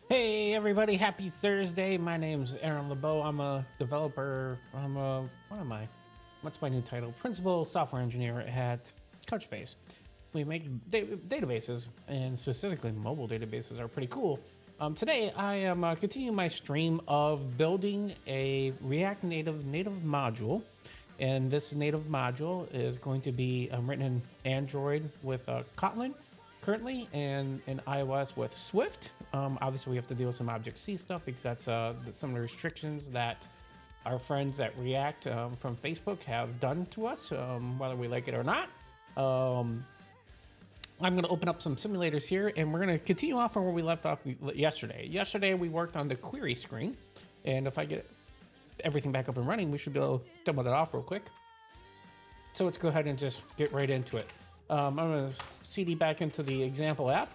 Hey everybody, happy Thursday. My name's Aaron LeBeau. I'm a developer. What am I? What's my new title? Principal software engineer at Couchbase. We make databases, and specifically mobile databases are pretty cool. Today I am continuing my stream of building a React native module. And this native module is going to be written in Android with Kotlin currently, and in iOS with Swift. Obviously, we have to deal with some Object-C stuff because that's some of the restrictions that our friends at React from Facebook have done to us, whether we like it or not. I'm going to open up some simulators here, and we're going to continue off from where we left off yesterday. Yesterday, we worked on the query screen, and if I get everything back up and running, we should be able to demo that off real quick. So let's go ahead and just get right into it. I'm going to CD back into the example app.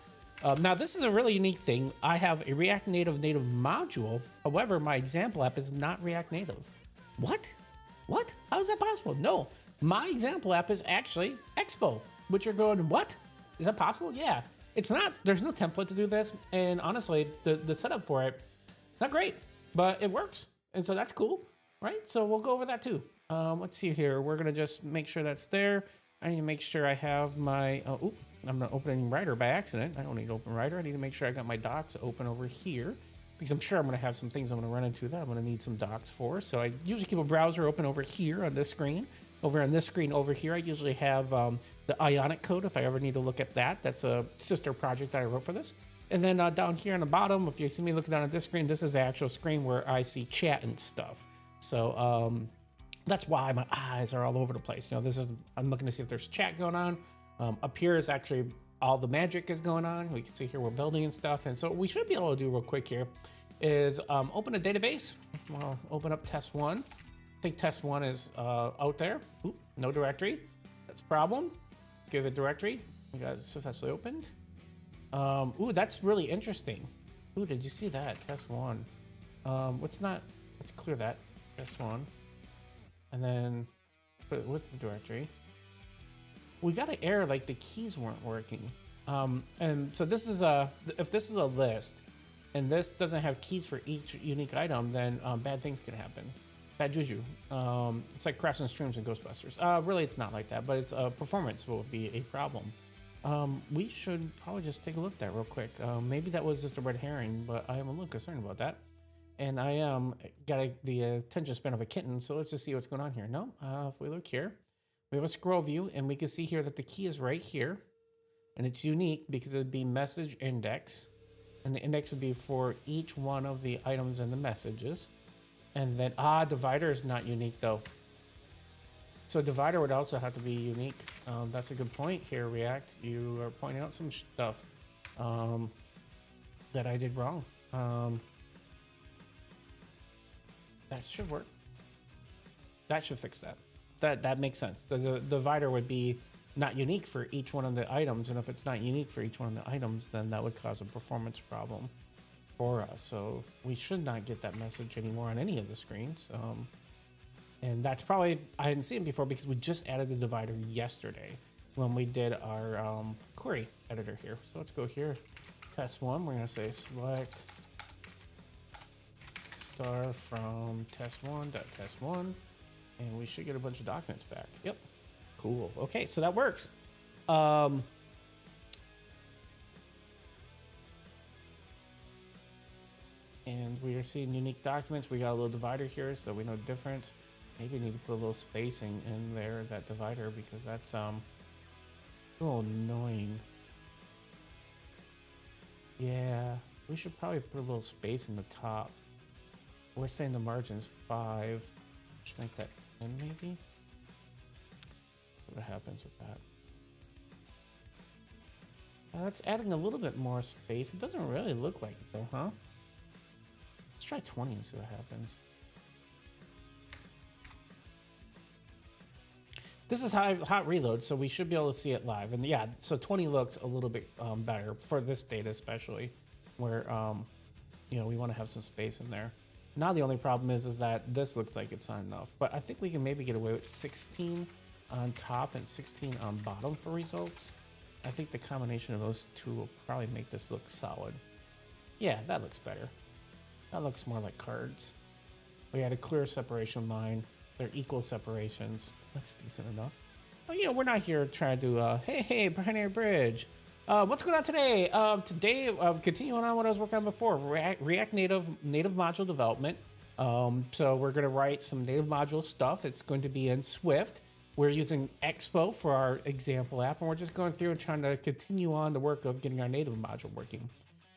Now, this is a really unique thing. I have a React Native module. However, my example app is not React Native. What? What? How is that possible? No, my example app is actually Expo, which you're going, what? Is that possible? Yeah. It's not. There's no template to do this. And honestly, the setup for it, not great, but it works. And so that's cool, right? So we'll go over that too. Let's see here. We're going to just make sure that's there. I need to make sure I have my, I'm not opening Writer by accident. I don't need to open Writer. I need to make sure I got my docs open over here because I'm sure I'm going to have some things I'm going to run into that I'm going to need some docs for. So I usually keep a browser open over here on this screen. Over on this screen over here, I usually have the Ionic code if I ever need to look at that. That's a sister project that I wrote for this. And then down here on the bottom, if you see me looking down at this screen, this is the actual screen where I see chat and stuff. So that's why my eyes are all over the place. You know, I'm looking to see if there's chat going on. Up here is actually all the magic is going on. We can see here we're building and stuff. And so what we should be able to do real quick here is open a database. Well, open up test one. I think test one is out there. Oop, no directory. That's a problem. Give it a directory. We got it successfully opened. Ooh, that's really interesting. Ooh, did you see that? Test one. Let's clear that. Test one. And then put it with the directory. We got an error like the keys weren't working. And so this is if this is a list and this doesn't have keys for each unique item, then bad things can happen. Bad juju. It's like crashing streams in Ghostbusters. Really, it's not like that, but it's performance will be a problem. We should probably just take a look at that real quick. Maybe that was just a red herring, but I am a little concerned about that. And I got the attention span of a kitten, so let's just see what's going on here. No, if we look here, we have a scroll view, and we can see here that the key is right here, and it's unique because it would be message index, and the index would be for each one of the items in the messages. And then, divider is not unique though. So divider would also have to be unique. That's a good point here, React. You are pointing out some stuff that I did wrong. That should work. That should fix that. That makes sense. The divider would be not unique for each one of the items, and if it's not unique for each one of the items, then that would cause a performance problem for us. So we should not get that message anymore on any of the screens. And that's probably, I hadn't seen it before because we just added the divider yesterday when we did our query editor here. So let's go here, test one. We're gonna say select star from test1.test1, and we should get a bunch of documents back. Yep, cool. Okay, so that works. And we are seeing unique documents. We got a little divider here, so we know the difference. Maybe need to put a little spacing in there, that divider, because that's a little annoying. Yeah, we should probably put a little space in the top. We're saying the margin's 5. Just make that 10 maybe. See what happens with that. That's adding a little bit more space. It doesn't really look like it though, huh? Let's try 20 and see what happens. This is hot reload, so we should be able to see it live. And yeah, so 20 looks a little bit better for this data, especially where you know, we want to have some space in there. Now the only problem is that this looks like it's not enough, but I think we can maybe get away with 16 on top and 16 on bottom for results. I think the combination of those two will probably make this look solid. Yeah, that looks better. That looks more like cards. We had a clear separation line. They're equal separations. That's decent enough. Oh, you know, we're not here trying to do, hey, Pioneer Bridge. What's going on today? Today, continuing on what I was working on before, React Native module development. So we're going to write some native module stuff. It's going to be in Swift. We're using Expo for our example app, and we're just going through and trying to continue on the work of getting our native module working.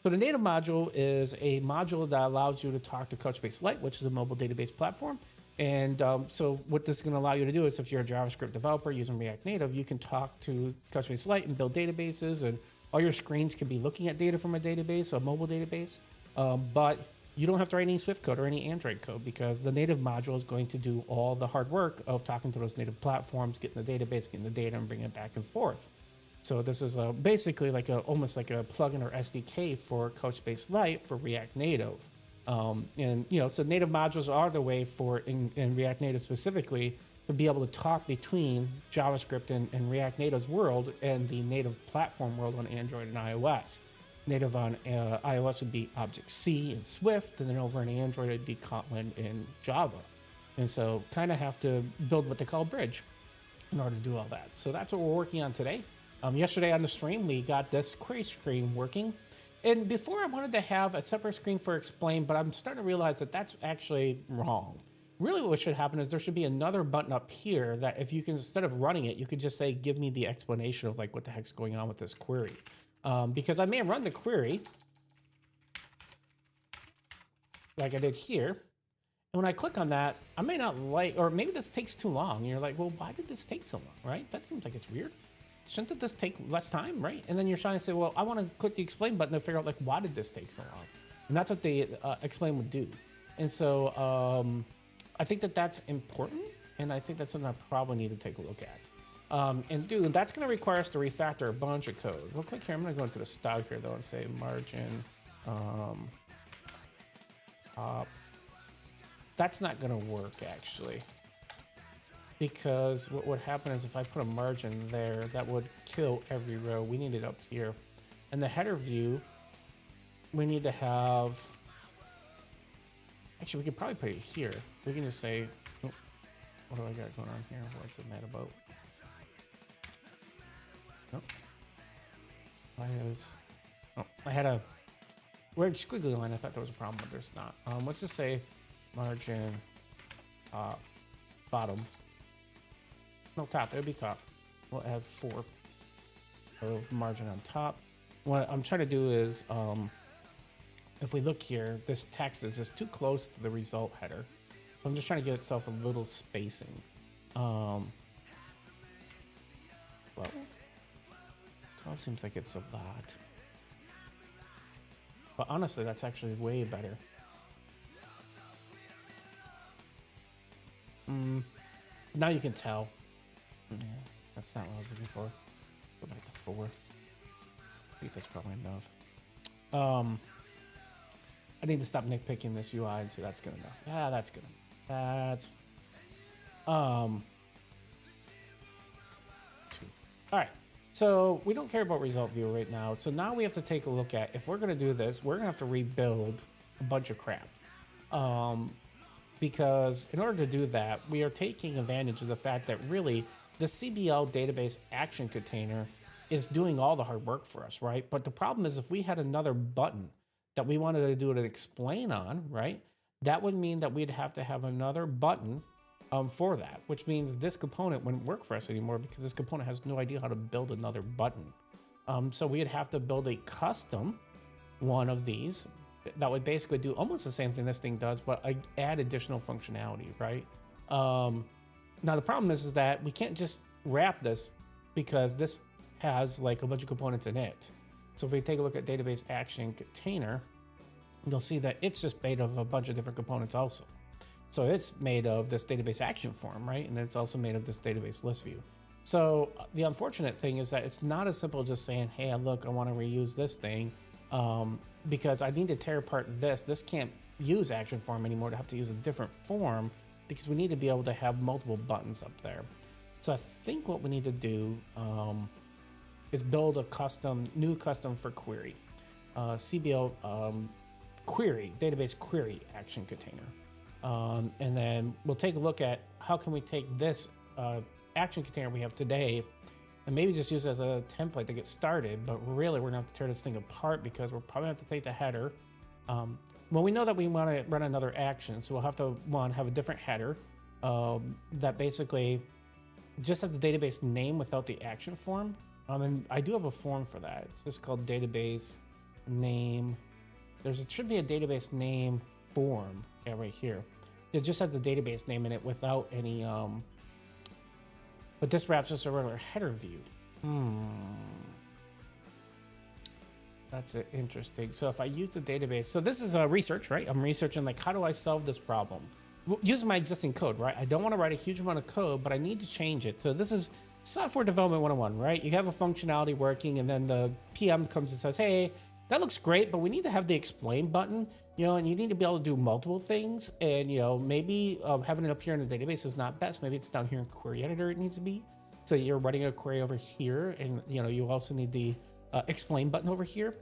So the native module is a module that allows you to talk to Couchbase Lite, which is a mobile database platform. And so what this is going to allow you to do is if you're a JavaScript developer using React Native, you can talk to Couchbase Lite and build databases, and all your screens can be looking at data from a database, a mobile database. But you don't have to write any Swift code or any Android code because the native module is going to do all the hard work of talking to those native platforms, getting the database, getting the data, and bringing it back and forth. So this is basically like almost like a plugin or SDK for Couchbase Lite for React Native. And you know, so native modules are the way for in React Native specifically to be able to talk between JavaScript and React Native's world and the native platform world on Android and iOS. Native on iOS would be Object-C and Swift, and then over on Android it'd be Kotlin and Java. And so kind of have to build what they call a bridge in order to do all that. So that's what we're working on today. Yesterday on the stream, we got this query screen working. And before I wanted to have a separate screen for explain, but I'm starting to realize that that's actually wrong. Really what should happen is there should be another button up here that if you can, instead of running it, you could just say, give me the explanation of like what the heck's going on with this query. Because I may run the query like I did here. And when I click on that, I may not like, or maybe this takes too long. And you're like, well, why did this take so long, right? That seems like it's weird. Shouldn't this take less time, right? And then you're trying to say, well, I want to click the explain button to figure out like, why did this take so long? And that's what the explain would do. And so I think that that's important. And I think that's something I probably need to take a look at. And that's going to require us to refactor a bunch of code. Real quick here, I'm going to go into the style here though and say margin top. That's not going to work actually. Because what would happen is if I put a margin there, that would kill every row. We need it up here. And the header view, we need to have, actually we could probably put it here. We can just say, oh, what do I got going on here? What's it mad about? Nope. I had a weird squiggly line. I thought there was a problem, but there's not. Let's just say margin bottom. No, top. It would be top. We'll add 4 of margin on top. What I'm trying to do is, if we look here, this text is just too close to the result header. So I'm just trying to get itself a little spacing. 12 seems like it's a lot. But honestly, that's actually way better. Now you can tell. Yeah, that's not what I was looking for. Go back to 4. I think that's probably enough. I need to stop nitpicking this UI and say that's good enough. Yeah, that's good enough. That's 2. All right. So we don't care about result view right now. So now we have to take a look at, if we're going to do this, we're going to have to rebuild a bunch of crap. Because in order to do that, we are taking advantage of the fact that really the CBL database action container is doing all the hard work for us, right? But the problem is if we had another button that we wanted to do an explain on, right? That would mean that we'd have to have another button for that, which means this component wouldn't work for us anymore because this component has no idea how to build another button. So we'd have to build a custom one of these that would basically do almost the same thing this thing does, but add additional functionality, right? Now the problem is that we can't just wrap this because this has like a bunch of components in it. So if we take a look at database action container, you'll see that it's just made of a bunch of different components also. So it's made of this database action form, right? And it's also made of this database list view. So the unfortunate thing is that it's not as simple as just saying, hey, look, I want to reuse this thing because I need to tear apart this. This can't use action form anymore to have to use a different form because we need to be able to have multiple buttons up there. So I think what we need to do is build a new custom for query. CBL query, database query action container. And then we'll take a look at how can we take this action container we have today and maybe just use it as a template to get started. But really, we're gonna have to tear this thing apart because we're probably gonna have to take the header. Well, we know that we want to run another action, so we'll have to have a different header that basically just has the database name without the action form. And I do have a form for that. It's just called database name. It should be a database name form right here. It just has the database name in it without any but this wraps just around our header view. That's interesting. So if I use the database, so this is a research, right? I'm researching like, how do I solve this problem? Using my existing code, right? I don't want to write a huge amount of code, but I need to change it. So this is software development 101, right? You have a functionality working and then the PM comes and says, hey, that looks great, but we need to have the explain button, you know, and you need to be able to do multiple things. And, you know, maybe having it up here in the database is not best. Maybe it's down here in query editor it needs to be. So you're running a query over here and, you know, you also need the explain button over here.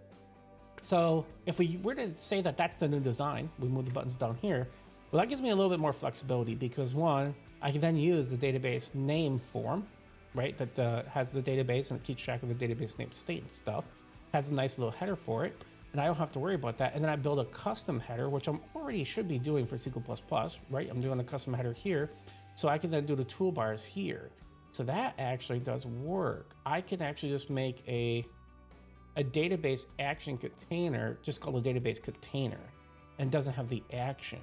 So if we were to say that that's the new design, we move the buttons down here. Well, that gives me a little bit more flexibility because one, I can then use the database name form, right? That has the database and it keeps track of the database name state and stuff. Has a nice little header for it. And I don't have to worry about that. And then I build a custom header, which I'm already should be doing for SQL++, right? I'm doing a custom header here. So I can then do the toolbars here. So that actually does work. I can actually just make a database action container, just called a database container, and doesn't have the action.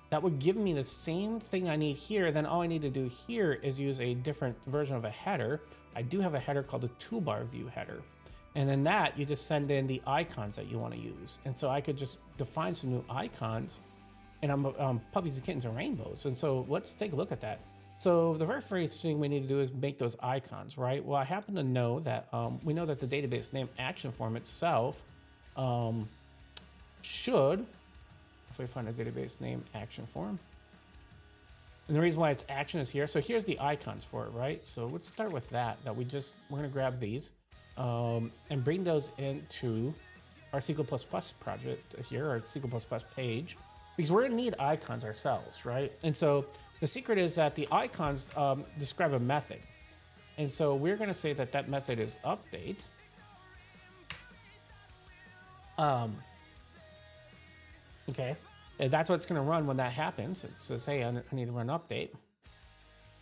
That would give me the same thing I need here. Then all I need to do here is use a different version of a header. I do have a header called the toolbar view header. And then that you just send in the icons that you want to use. And so I could just define some new icons and I'm puppies and kittens and rainbows. And so let's take a look at that. So the very first thing we need to do is make those icons, right? Well, I happen to know that we know that the database name action form itself should, if we find a database name action form, and the reason why it's action is here. So here's the icons for it, right? So let's start with that we're gonna grab these and bring those into our SQL++ project here, our SQL++ page, because we're gonna need icons ourselves, right? And so the secret is that the icons describe a method. And so we're gonna say that that method is update. Okay, and that's what's gonna run when that happens. It says, hey, I need to run update.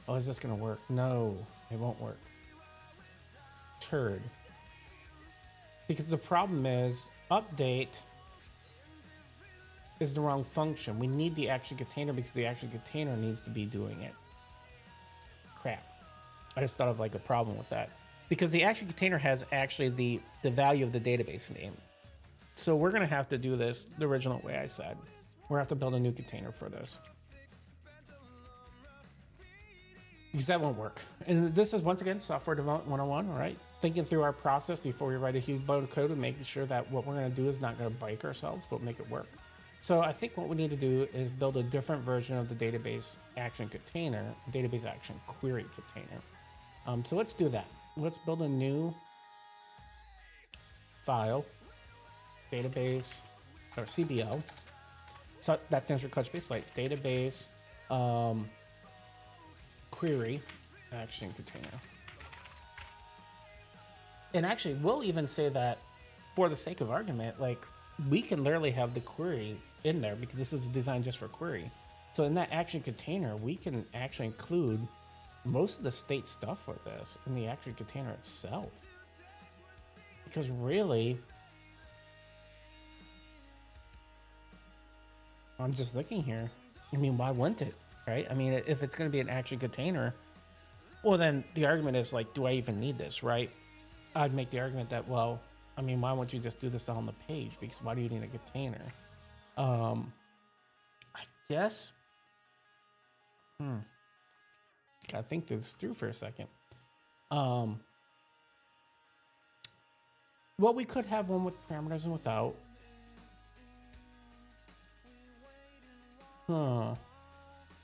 Oh, is this gonna work? No, it won't work. Turd. Because the problem is update is the wrong function. We need the action container because the action container needs to be doing it. Crap. I just thought of like a problem with that. Because the action container has actually the value of the database name. So we're gonna have to do this the original way I said. We're gonna have to build a new container for this. Because that won't work. And this is, once again, software development 101, all right? Thinking through our process before we write a huge load of code and making sure that what we're gonna do is not gonna break ourselves, but make it work. So I think what we need to do is build a different version of the database action container, database action query container. So let's do that. Let's build a new file, database, or CBL. So that stands for Couchbase, like database query action container. And actually, we'll even say that for the sake of argument, like we can literally have the query in there because this is designed just for query. So in that action container, we can actually include most of the state stuff for this in the action container itself. Because really, I'm just looking here. I mean, why wouldn't it, right? I mean, if it's going to be an action container, well, then the argument is like, do I even need this, right? I'd make the argument that, well, I mean, why won't you just do this on the page? Because why do you need a container? I guess. Gotta think this through for a second. Well, we could have one with parameters and without.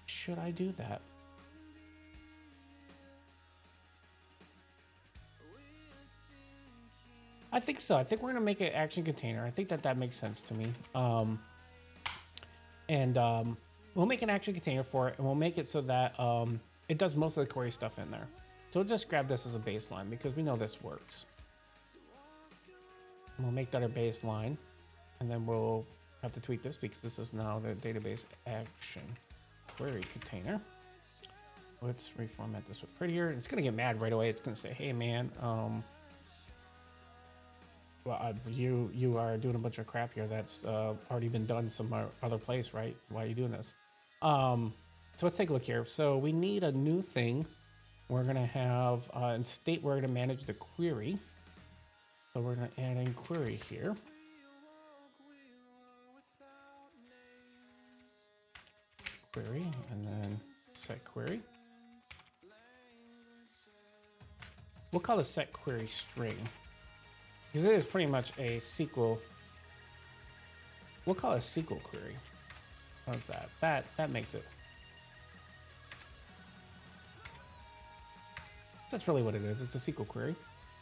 Should I do that? I think so. I think we're gonna make an action container. I think that makes sense to me. We'll make an action container for it, and we'll make it so that it does most of the query stuff in there. So we'll just grab this as a baseline because we know this works. And we'll make that our baseline, and then we'll have to tweak this because this is now the database action query container. Let's reformat this with prettier. It's gonna get mad right away. It's gonna say, "Hey, man, well, you are doing a bunch of crap here that's already been done some other place, right? Why are you doing this?" So let's take a look here. So we need a new thing. We're gonna have in state we're gonna manage the query. So we're gonna add in query here. Query and then set query. We'll call the set query string because it is pretty much a SQL. We'll call it a SQL query. How's that? That makes it. That's really what it is. It's a SQL query.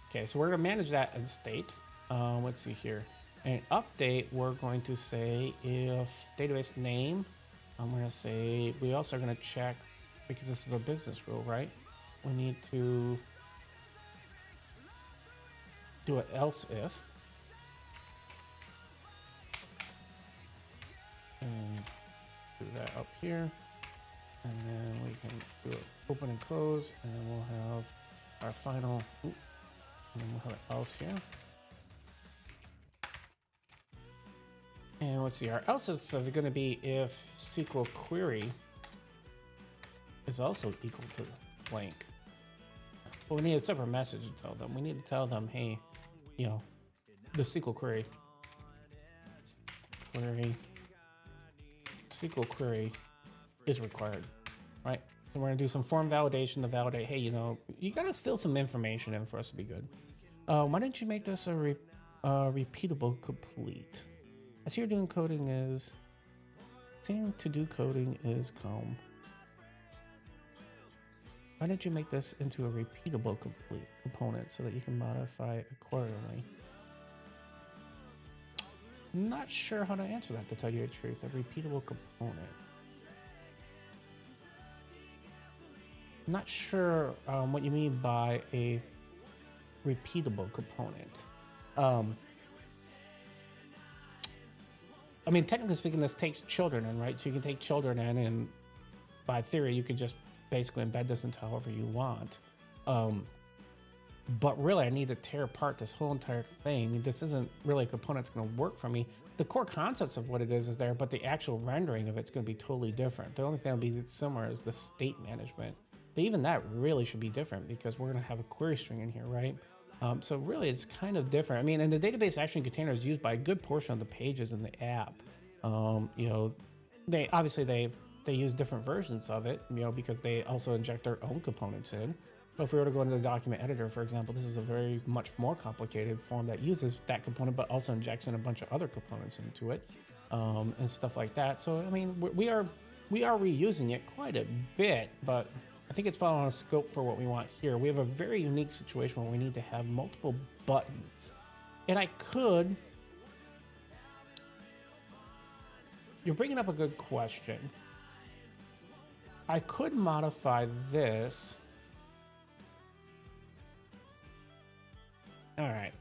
Okay, so we're gonna manage that in state. Let's see here. And update, we're going to say if database name. I'm gonna say we also are gonna check because this is a business rule, right? We need to do an else if. And do that up here. And then we can do it open and close. And then we'll have our final, and then we'll have an else here. And let's see, our else is going to be if SQL query is also equal to blank. But we need a separate message to tell them. We need to tell them, hey, you know, the SQL query SQL query is required, right? And we're gonna do some form validation to validate, hey, you know, you gotta fill some information in for us to be good. Why didn't you make this a repeatable complete? I see you're doing coding is, seeing to do coding is calm. Why didn't you make this into a repeatable complete component so that you can modify it accordingly? I'm not sure how to answer that, to tell you the truth. A repeatable component. I'm not sure what you mean by a repeatable component. I mean, technically speaking, this takes children in, right? So you can take children in, and by theory, you could just basically embed this into however you want. But really, I need to tear apart this whole entire thing. This isn't really a component that's going to work for me. The core concepts of what it is there, but the actual rendering of it's going to be totally different. The only thing that'll be similar is the state management. But even that really should be different because we're going to have a query string in here, right? So really, it's kind of different. I mean, and the database action container is used by a good portion of the pages in the app. You know, they obviously they use different versions of it, you know, because they also inject their own components in. So if we were to go into the document editor, for example, this is a very much more complicated form that uses that component, but also injects in a bunch of other components into it, and stuff like that. So I mean, we are reusing it quite a bit, but I think it's following a scope for what we want here. We have a very unique situation where we need to have multiple buttons. And I could... You're bringing up a good question. I could modify this. All right.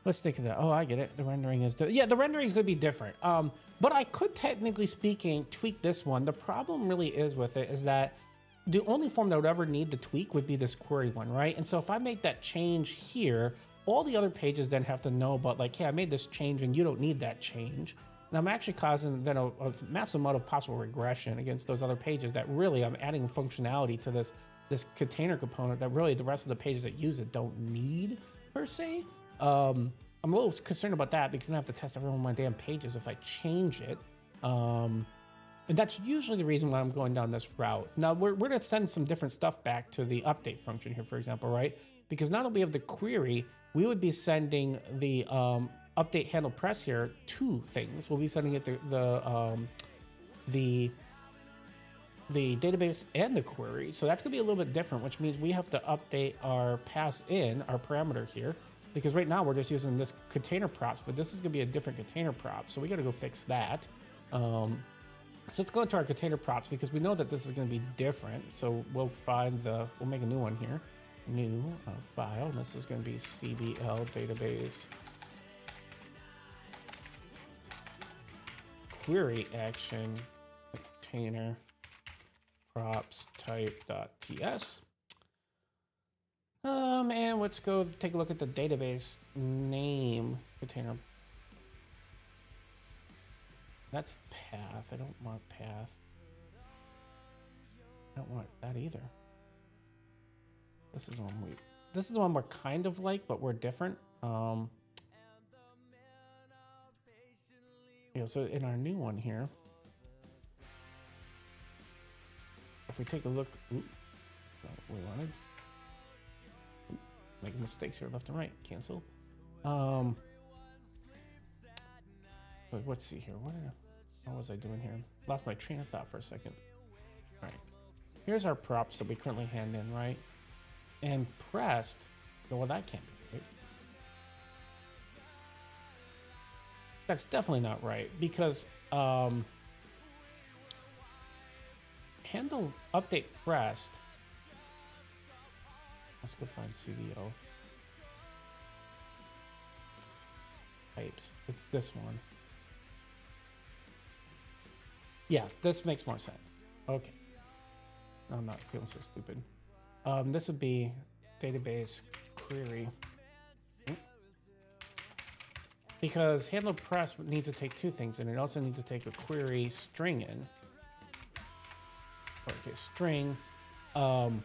Let's think of that. Oh, I get it. The rendering is... Yeah, the rendering is going to be different. But I could, technically speaking, tweak this one. The problem really is with it is that the only form that would ever need the tweak would be this query one, right? And so if I make that change here, all the other pages then have to know about, like, hey, I made this change and you don't need that change. And I'm actually causing then a massive amount of possible regression against those other pages that really I'm adding functionality to this container component that really the rest of the pages that use it don't need, per se. I'm a little concerned about that because I have to test every one of my damn pages if I change it. And that's usually the reason why I'm going down this route. Now, we're going to send some different stuff back to the update function here, for example, right? Because now that we have the query, we would be sending the update handle press here two things. We'll be sending it the the database and the query. So that's gonna be a little bit different, which means we have to update our pass in, our parameter here, because right now we're just using this container props, but this is gonna be a different container prop. So we gotta go fix that. So let's go into our container props because we know that this is gonna be different. So we'll we'll make a new one here. New file, and this is gonna be CBL database query action container props type.ts. And let's go take a look at the database name container. That's path. I don't want path. I don't want that either. This is the one we're kind of like, but we're different. Yeah, so in our new one here, if we take a look, not what we wanted. Making mistakes here, left and right. Cancel. So let's see here. What was I doing here? Lost my train of thought for a second. All right. Here's our props that we currently hand in, right? And pressed. Well, that can't be right. That's definitely not right because handle update pressed. Let's go find CVO types. It's this one. Yeah, this makes more sense. Okay. I'm not feeling so stupid. This would be database query. Because handle press needs to take two things, and it also needs to take a query string in. Okay, string. And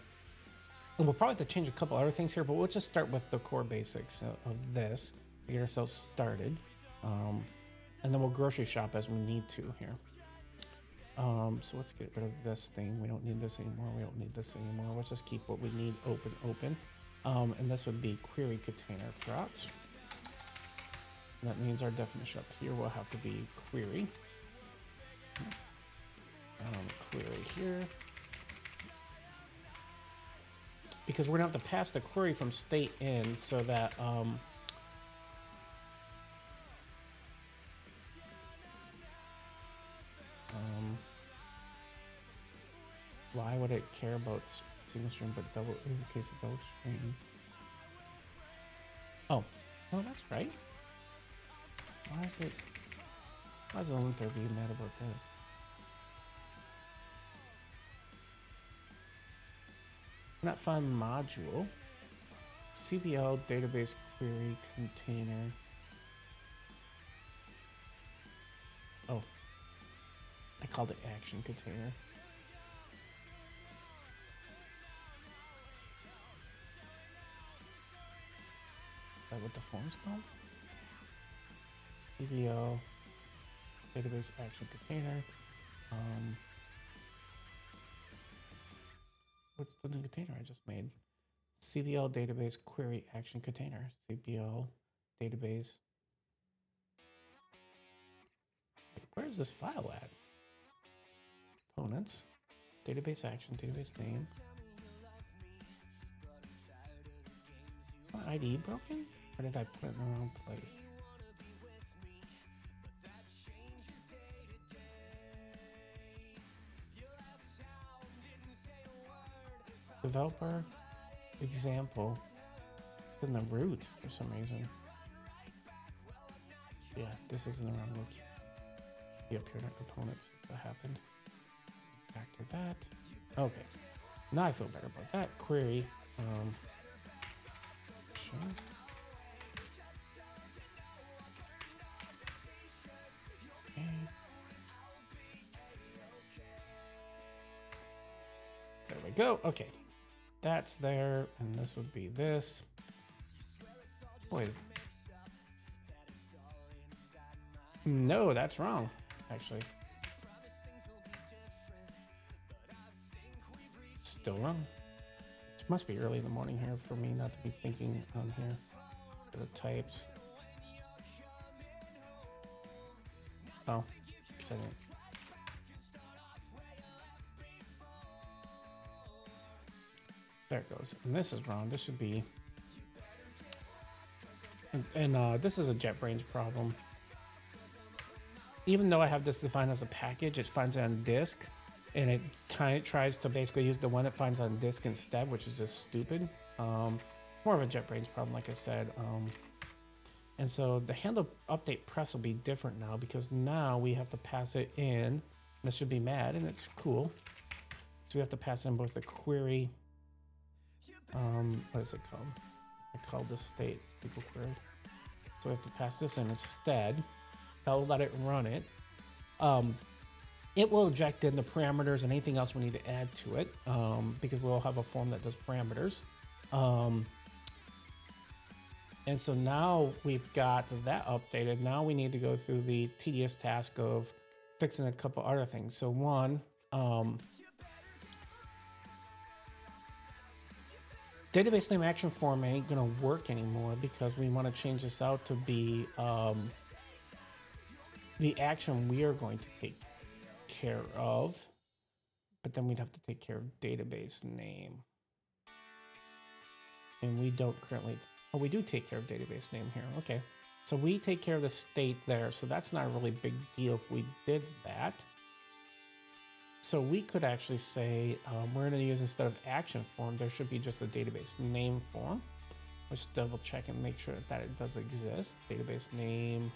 we'll probably have to change a couple other things here, but we'll just start with the core basics of this to get ourselves started. And then we'll grocery shop as we need to here. So let's get rid of this thing. We don't need this anymore. We don't need this anymore. Let's just keep what we need open. And this would be query container props. And that means our definition up here will have to be query. Query here. Because we're gonna have to pass the query from state in so that why would it care about single string but double in the case of double string? Oh, no, that's right. Why is the linter being mad about this? Not find module. CBL database query container. Oh, I called it action container. Is that what the form's called? CBL database action container. What's the new container I just made? CBL database query action container. CBL database. Wait, where is this file at? Components. Database action. Database name. Is my ID broken? Or did I put it in the wrong place? Developer example. It's in the root for some reason. Yeah, this is in the wrong root. Be up here in components. That happened. Factor that. Okay. Now I feel better about that. Query. Sure. Okay. There we go. Okay. That's there, and this would be this. Boy, no, that's wrong, actually. Still wrong. It must be early in the morning here for me not to be thinking on here for the types. Oh, because I didn't. There it goes. And this is wrong. This should be, this is a JetBrains problem. Even though I have this defined as a package, it finds it on disk, and it tries to basically use the one it finds on disk instead, which is just stupid. More of a JetBrains problem, like I said. And so the handle update press will be different now, because now we have to pass it in. This should be mad, and it's cool. So we have to pass in both the query. What is it called? I called this state SQL query. So we have to pass this in instead. That'll let it run it. It will inject in the parameters and anything else we need to add to it, because we'll have a form that does parameters. And so now we've got that updated. Now we need to go through the tedious task of fixing a couple other things. So one, database name action form ain't gonna work anymore, because we want to change this out to be the action we are going to take care of, but then we'd have to take care of database name. And we don't currently, oh, we do take care of database name here. Okay, so we take care of the state there, so that's not a really big deal if we did that. So we could actually say we're going to use, instead of action form, there should be just a database name form. Let's double check and make sure that it does exist. Database name.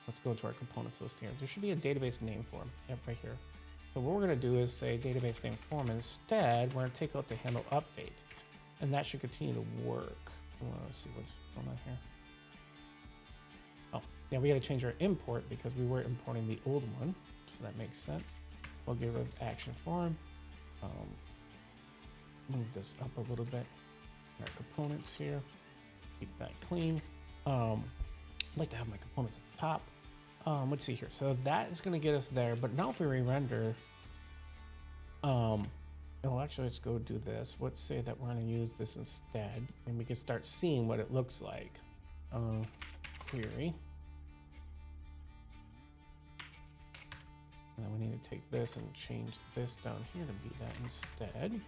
Let's go to our components list here. There should be a database name form. Yep, right here. So what we're going to do is say database name form. Instead, we're going to take out the handle update, and that should continue to work. Let's see what's going on here. Oh, yeah, we got to change our import because we were importing the old one, so that makes sense. We'll get rid of action form. Move this up a little bit. Our components here. Keep that clean. I'd like to have my components at the top. Let's see here. So that is going to get us there. But now if we re-render, oh, actually, let's go do this. Let's say that we're going to use this instead, and we can start seeing what it looks like. Query. And then we need to take this and change this down here to be that instead.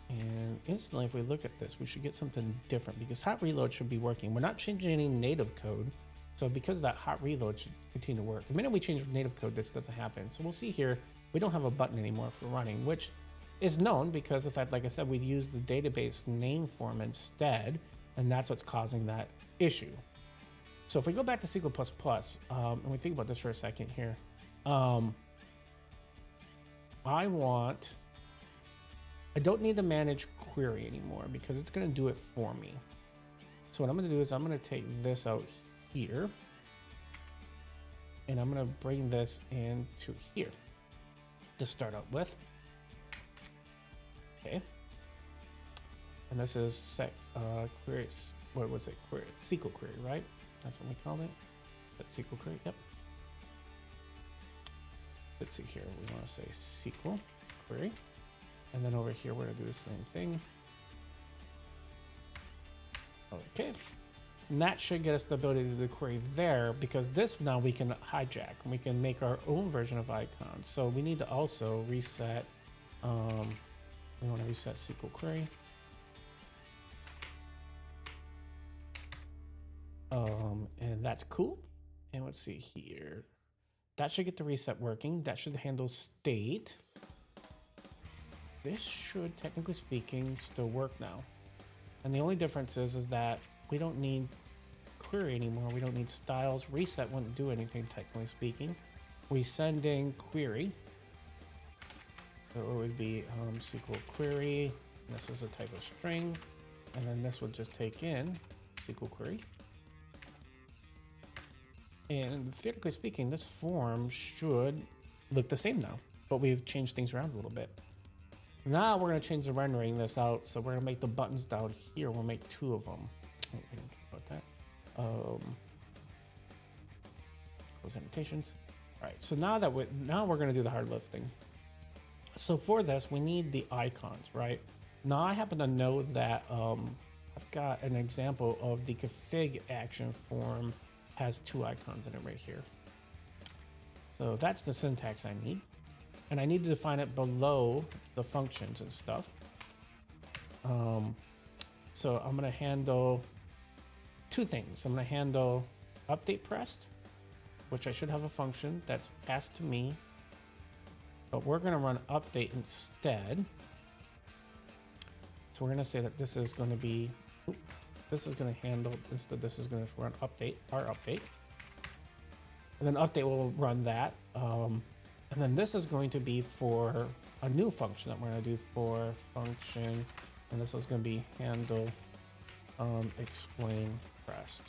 And instantly, if we look at this, we should get something different, because hot reload should be working. We're not changing any native code. So because of that, hot reload should continue to work. The minute we change native code, this doesn't happen. So we'll see here, we don't have a button anymore for running, which is known because of that, like I said, we've used the database name form instead, and that's what's causing that issue. So if we go back to SQL++, and we think about this for a second here, I don't need to manage query anymore because it's going to do it for me. So what I'm going to do is I'm going to take this out here, and I'm going to bring this into here to start out with. Okay. And this is set query. What was it? Query SQL query, right? That's what we called it. Set SQL query. Yep. Let's see here. We want to say SQL query. And then over here, we're going to do the same thing. Okay. And that should get us the ability to do the query there, because this now we can hijack. We can make our own version of icons. So we need to also reset. We want to reset SQL query. And that's cool. And let's see here. That should get the reset working. That should handle state. This should, technically speaking, still work now. And the only difference is that we don't need query anymore. We don't need styles. Reset wouldn't do anything, technically speaking. We send in query. So it would be SQL query. This is a type of string. And then this would just take in SQL query. And theoretically speaking, this form should look the same now, but we've changed things around a little bit. Now we're going to change the rendering this out. So we're going to make the buttons down here. We'll make 2 of them. Oh, we didn't care about that. Close annotations. All right. So now that we're going to do the hard lifting. So for this, we need the icons, right? Now I happen to know that I've got an example of the config action form has 2 icons in it right here. So that's the syntax I need. And I need to define it below the functions and stuff. So I'm going to handle two things. I'm going to handle update pressed, which I should have a function that's passed to me, but we're going to run update instead. So we're going to say that this is going to be, this is going to handle, instead this is going to run update, our update. And then update will run that. And then this is going to be for a new function that we're going to do for function. And this is going to be handle explain pressed.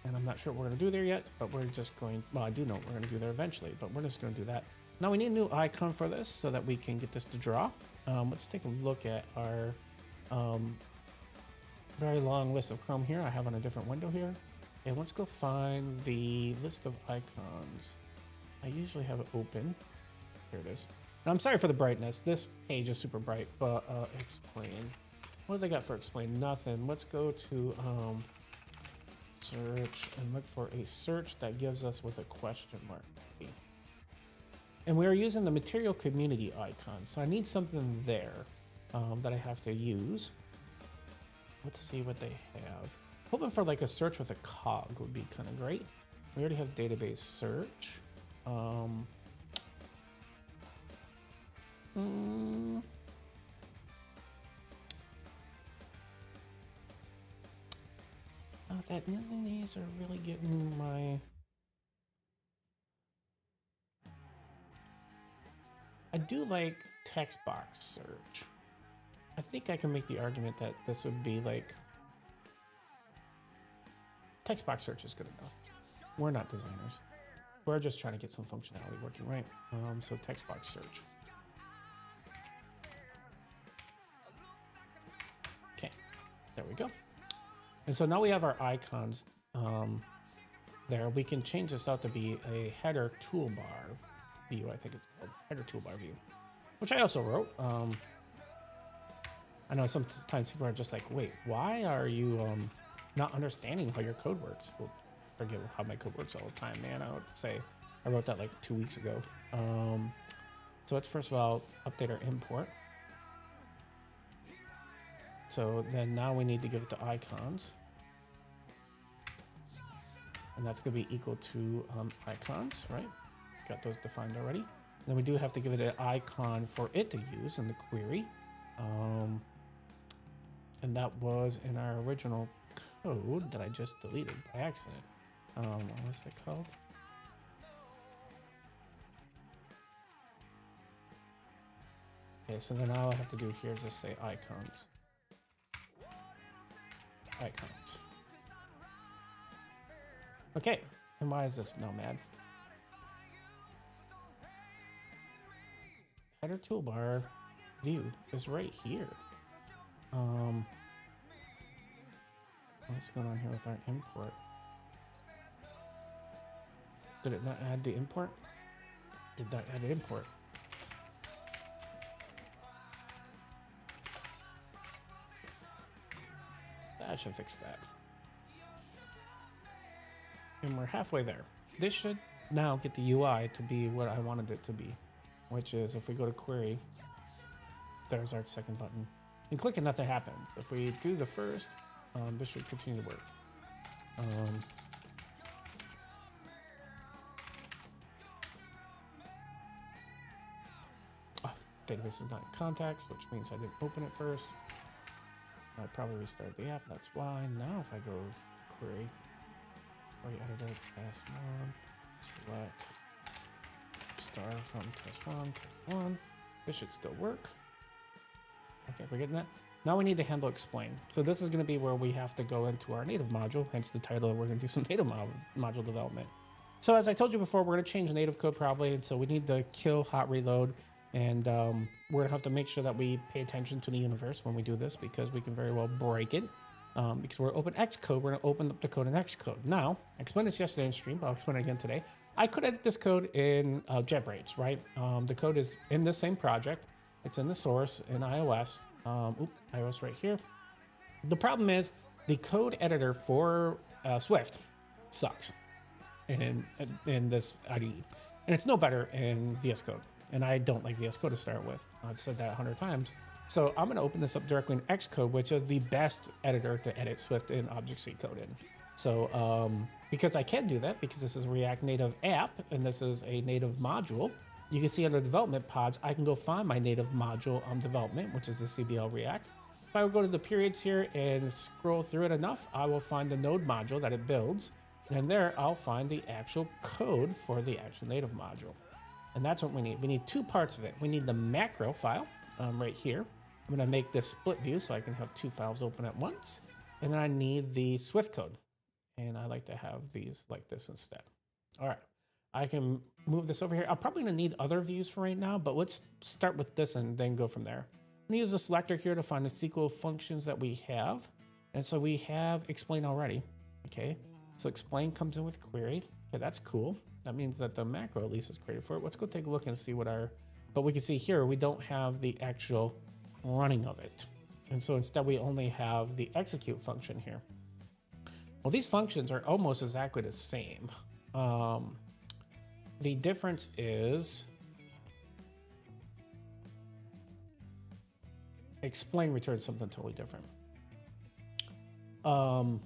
And I'm not sure what we're going to do there yet, but we're just going, well, I do know what we're going to do there eventually, but we're just going to do that. Now we need a new icon for this so that we can get this to draw. Let's take a look at our very long list of Chrome here. I have on a different window here. And let's go find the list of icons. I usually have it open. Here it is. Now, I'm sorry for the brightness. This page is super bright, but explain. What do they got for explain? Nothing. Let's go to search and look for a search that gives us with a question mark. And we are using the material community icon. So I need something there that I have to use. Let's see what they have. Hoping for like a search with a cog would be kind of great. We already have database search. Oh, these are really getting my... I do like text box search. I think I can make the argument that this would be like... Text box search is good enough. We're not designers. We're just trying to get some functionality working, right? So text box search. Okay, there we go. And so now we have our icons there. We can change this out to be a header toolbar view. I think it's called header toolbar view, which I also wrote. I know sometimes people are just like, wait, why are you not understanding how your code works? Well, forget how my code works all the time, man. I would say I wrote that like 2 weeks ago. So let's first of all update our import. So then now we need to give it the icons. And that's going to be equal to icons, right? Got those defined already. And then we do have to give it an icon for it to use in the query. And that was in our original code that I just deleted by accident. What was it called? Okay, so then all I have to do here is just say icons. Icons. Okay, and why is this now mad? Header toolbar view is right here. What's going on here with our import? Did it not add the import? Did not add the import. That should fix that. And we're halfway there. This should now get the UI to be what I wanted it to be, which is if we go to query, there's our second button. And click and nothing happens. If we do the first, this should continue to work. Database is not in context, which means I didn't open it first. I probably restarted the app, that's why. Now if I go to query editor, test one, select star from test one. This should still work. Okay, we're getting that. Now we need to handle explain. So this is going to be where we have to go into our native module, hence the title. We're going to do some native module development. So as I told you before, we're going to change the native code probably, and so we need to kill hot reload, and we're going to have to make sure that we pay attention to the universe when we do this, because we can very well break it. Because we're open Xcode, we're going to open up the code in Xcode. Now, I explained this yesterday in stream, but I'll explain it again today. I could edit this code in JetBrains, right? The code is in the same project. It's in the source in iOS. iOS right here. The problem is the code editor for Swift sucks in this IDE. And it's no better in VS Code. And I don't like VS Code to start with. I've said that 100 times. So I'm going to open this up directly in Xcode, which is the best editor to edit Swift and Object-C code in. So because I can do that, because this is a React Native app and this is a native module, you can see under development pods, I can go find my native module on development, which is the CBL React. If I would go to the periods here and scroll through it enough, I will find the node module that it builds. And there I'll find the actual code for the actual native module. And that's what we need. We need two parts of it. We need the macro file right here. I'm gonna make this split view so I can have two files open at once. And then I need the Swift code. And I like to have these like this instead. All right, I can move this over here. I'm probably gonna need other views for right now, but let's start with this and then go from there. I'm gonna use the selector here to find the SQL functions that we have. And so we have explain already, okay? So explain comes in with query. Okay, that's cool. That means that the macro at least is created for it. Let's go take a look and see what but we can see here, we don't have the actual running of it. And so instead we only have the execute function here. Well, these functions are almost exactly the same. The difference is explain returns something totally different. And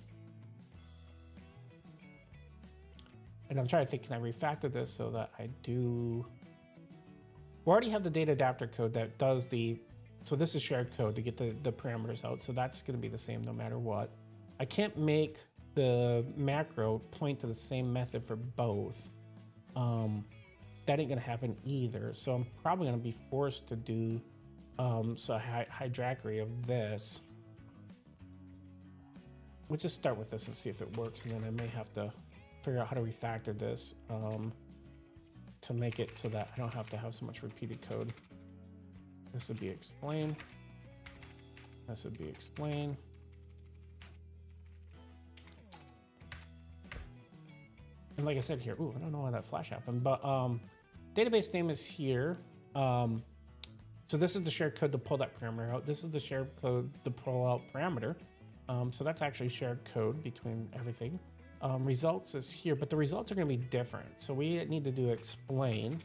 I'm trying to think, can I refactor this so that I do... We already have the data adapter code that does so this is shared code to get the parameters out. So that's gonna be the same no matter what. I can't make the macro point to the same method for both. That ain't gonna happen either. So I'm probably gonna be forced to do hierarchy of this. We'll just start with this and see if it works, and then I may have to figure out how to refactor this to make it so that I don't have to have so much repeated code. This would be explain. This would be explain. And like I said here, ooh, I don't know why that flash happened, but database name is here. So this is the shared code to pull that parameter out. This is the shared code to pull out parameter. So that's actually shared code between everything. Results is here, but the results are going to be different. So we need to do explain.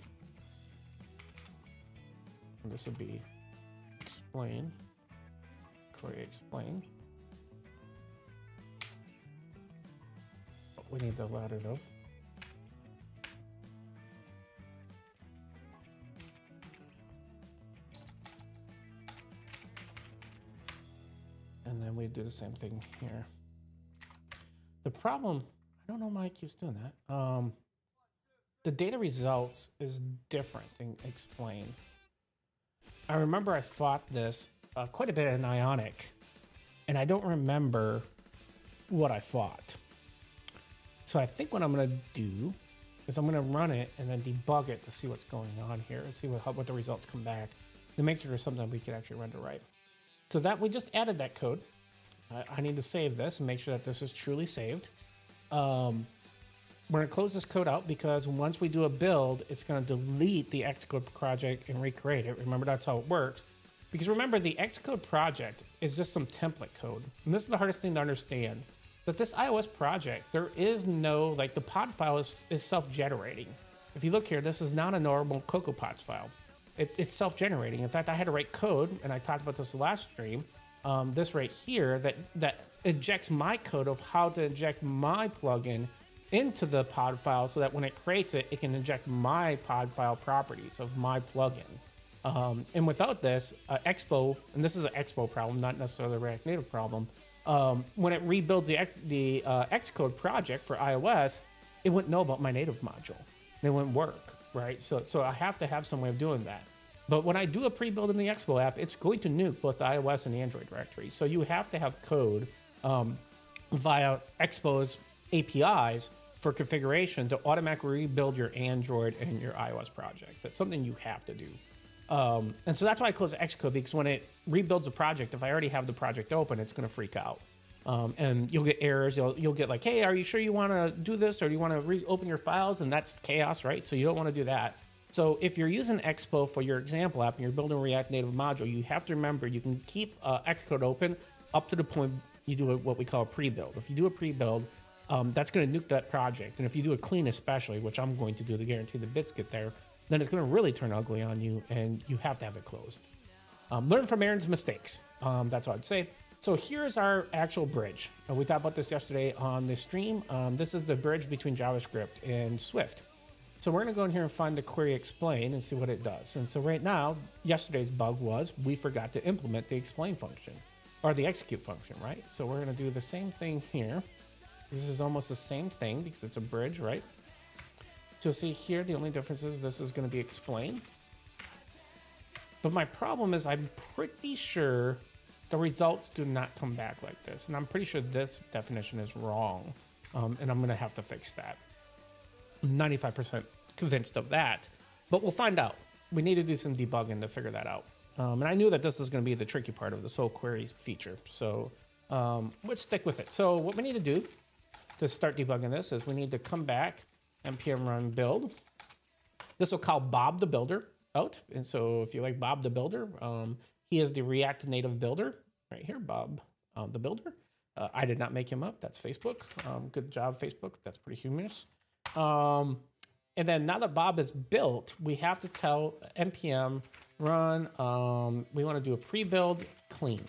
And this would be explain, query explain. We need the ladder though. And then we do the same thing here. The problem, I don't know why it keeps doing that. The data results is different in explain. I remember I fought this quite a bit in Ionic, and I don't remember what I fought. So I think what I'm gonna do is I'm gonna run it and then debug it to see what's going on here and see what the results come back to make sure there's something we can actually render right. So that we just added that code. I need to save this and make sure that this is truly saved. We're gonna close this code out because once we do a build, it's gonna delete the Xcode project and recreate it. Remember, that's how it works. Because remember, the Xcode project is just some template code. And this is the hardest thing to understand. That this iOS project, there is no, like the pod file is self-generating. If you look here, this is not a normal CocoaPods file. It's self-generating. In fact, I had to write code, and I talked about this last stream, this right here, that injects my code of how to inject my plugin into the pod file so that when it creates it, it can inject my pod file properties of my plugin. And without this, Expo, and this is an Expo problem, not necessarily a React Native problem, when it rebuilds the Xcode project for iOS, it wouldn't know about my native module. It wouldn't work, right? So I have to have some way of doing that. But when I do a pre-build in the Expo app, it's going to nuke both the iOS and the Android directory. So you have to have code via Expo's APIs for configuration to automatically rebuild your Android and your iOS projects. That's something you have to do. And so that's why I close Xcode, because when it rebuilds the project, if I already have the project open, it's going to freak out. And you'll get errors. You'll get like, hey, are you sure you want to do this? Or do you want to reopen your files? And that's chaos, right? So you don't want to do that. So if you're using Expo for your example app and you're building a React Native module, you have to remember you can keep Xcode open up to the point you do what we call a pre-build. If you do a pre-build, that's going to nuke that project. And if you do a clean especially, which I'm going to do to guarantee the bits get there, then it's going to really turn ugly on you, and you have to have it closed. Learn from Aaron's mistakes. That's what I'd say. So here's our actual bridge. We talked about this yesterday on the stream. This is the bridge between JavaScript and Swift. So we're going to go in here and find the query explain and see what it does. And so right now, yesterday's bug was we forgot to implement the explain function or the execute function, right? So we're going to do the same thing here. This is almost the same thing because it's a bridge, right? So see here, the only difference is this is going to be explain. But my problem is I'm pretty sure the results do not come back like this. And I'm pretty sure this definition is wrong. And I'm going to have to fix that. I'm 95% convinced of that. But we'll find out. We need to do some debugging to figure that out. And I knew that this was going to be the tricky part of this whole query feature. So let's stick with it. So what we need to do to start debugging this is we need to come back, npm run build. This will call Bob the Builder out. And so if you like Bob the Builder, he is the React Native builder right here, Bob the Builder. I did not make him up. That's Facebook. Good job, Facebook. That's pretty humorous. And then now that Bob is built, we have to tell npm run, we want to do a pre-build clean.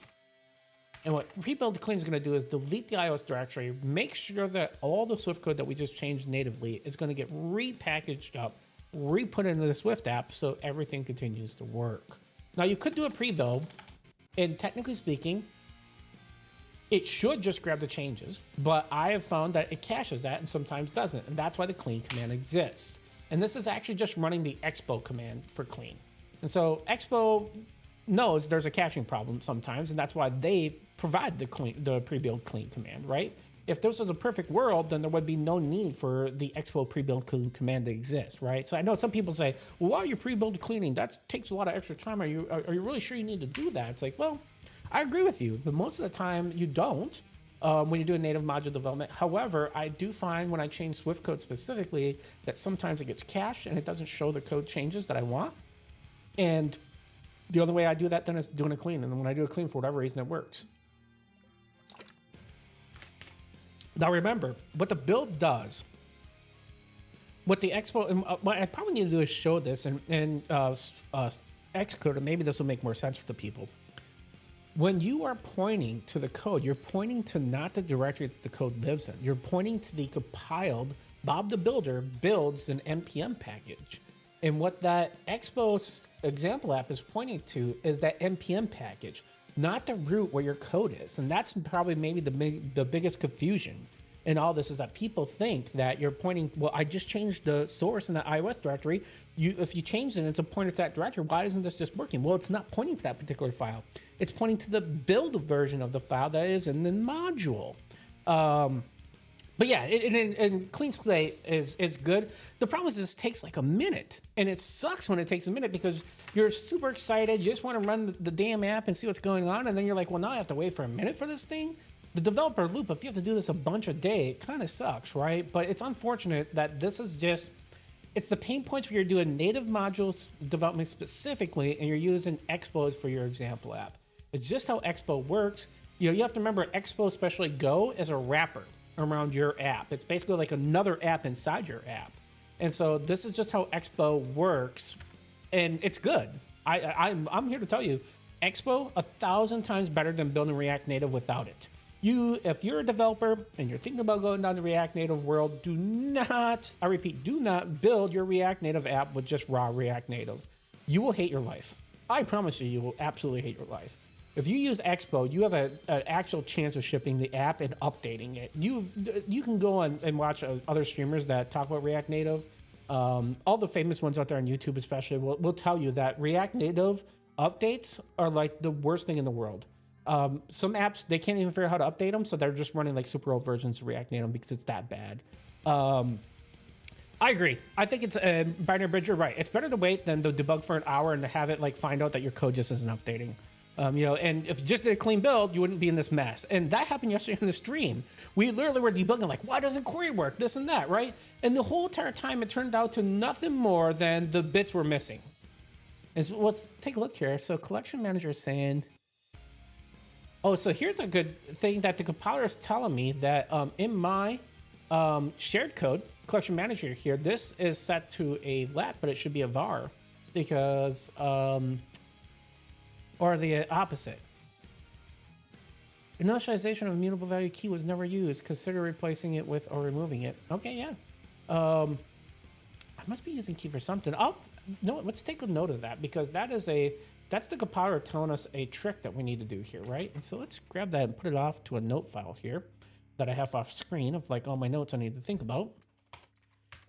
And what pre-build clean is going to do is delete the iOS directory, make sure that all the Swift code that we just changed natively is going to get repackaged up, re-put into the Swift app so everything continues to work. Now you could do a pre-build, and technically speaking, it should just grab the changes, but I have found that it caches that and sometimes doesn't, and that's why the clean command exists. And this is actually just running the expo command for clean. And so expo knows there's a caching problem sometimes, and that's why they provide the pre-build clean command, right? If this was a perfect world, then there would be no need for the expo pre-build clean command to exist, right? So I know some people say, well, why are you pre-build cleaning? That takes a lot of extra time. Are you really sure you need to do that? It's like, well, I agree with you, but most of the time you don't when you do a native module development. However, I do find when I change Swift code specifically that sometimes it gets cached and it doesn't show the code changes that I want. And the only way I do that then is doing a clean. And when I do a clean, for whatever reason, it works. Now remember, what the build does, what the expo, and what I probably need to do is show this in Xcode, and maybe this will make more sense to people. When you are pointing to the code, you're pointing to not the directory that the code lives in. You're pointing to the compiled, Bob the Builder builds an NPM package. And what that Expo example app is pointing to is that NPM package, not the root where your code is. And that's probably maybe the biggest confusion in all this is that people think that you're pointing, well, I just changed the source in the iOS directory. If you change it, it's a pointer to that directory. Why isn't this just working? Well, it's not pointing to that particular file. It's pointing to the build version of the file that is in the module. But yeah, and clean slate is good. The problem is this takes like a minute, and it sucks when it takes a minute because you're super excited. You just want to run the damn app and see what's going on, and then you're like, well, now I have to wait for a minute for this thing. The developer loop, if you have to do this a bunch a day, it kind of sucks, right? But it's unfortunate that this is just, it's the pain points where you're doing native modules development specifically, and you're using Expos for your example app. It's just how Expo works. You know, you have to remember Expo, especially Go, is a wrapper around your app. It's basically like another app inside your app. And so this is just how Expo works, and it's good. I'm here to tell you, Expo 1,000 times better than building React Native without it. If you're a developer and you're thinking about going down the React Native world, do not, I repeat, do not build your React Native app with just raw React Native. You will hate your life. I promise you, you will absolutely hate your life. If you use Expo, you have an actual chance of shipping the app and updating it. You can go and watch other streamers that talk about React Native. All the famous ones out there on YouTube especially will tell you that React Native updates are like the worst thing in the world. Some apps, they can't even figure out how to update them, so they're just running like super old versions of React Native because it's that bad. I agree. I think it's binary bridge. You're right. It's better to wait than to debug for an hour and to have it like find out that your code just isn't updating. You know, and if you just did a clean build, you wouldn't be in this mess. And that happened yesterday in the stream. We literally were debugging like, why doesn't query work? This and that, right? And the whole entire time, it turned out to nothing more than the bits were missing. And so let's take a look here. So collection manager is saying, oh, so here's a good thing that the compiler is telling me that in my shared code, collection manager here, this is set to a let, but it should be a var because Or the opposite. Initialization of immutable value key was never used. Consider replacing it with or removing it. Okay, yeah. I must be using key for something. No, let's take a note of that, because that's the compiler telling us a trick that we need to do here, right? And so let's grab that and put it off to a note file here that I have off screen of like all my notes I need to think about.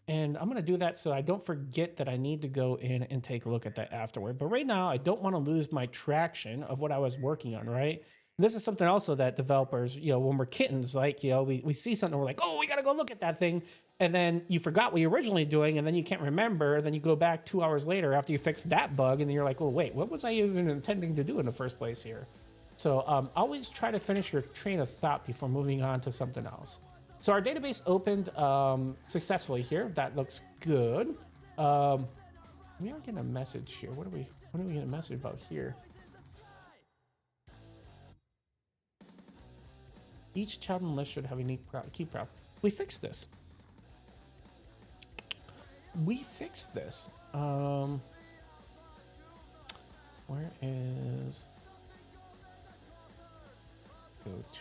And I'm going to do that so I don't forget that I need to go in and take a look at that afterward. But right now, I don't want to lose my traction of what I was working on, right? And this is something also that developers, when we're kittens, like, we see something, we're like, oh, we got to go look at that thing. And then you forgot what you were originally doing, and then you can't remember. Then you go back 2 hours later after you fix that bug, and then you're like, oh, wait, what was I even intending to do in the first place here? So always try to finish your train of thought before moving on to something else. So our database opened successfully here. That looks good. We are getting a message here. What are we getting a message about here? Each child in the list should have a unique key prop. We fixed this. Where is... Go to...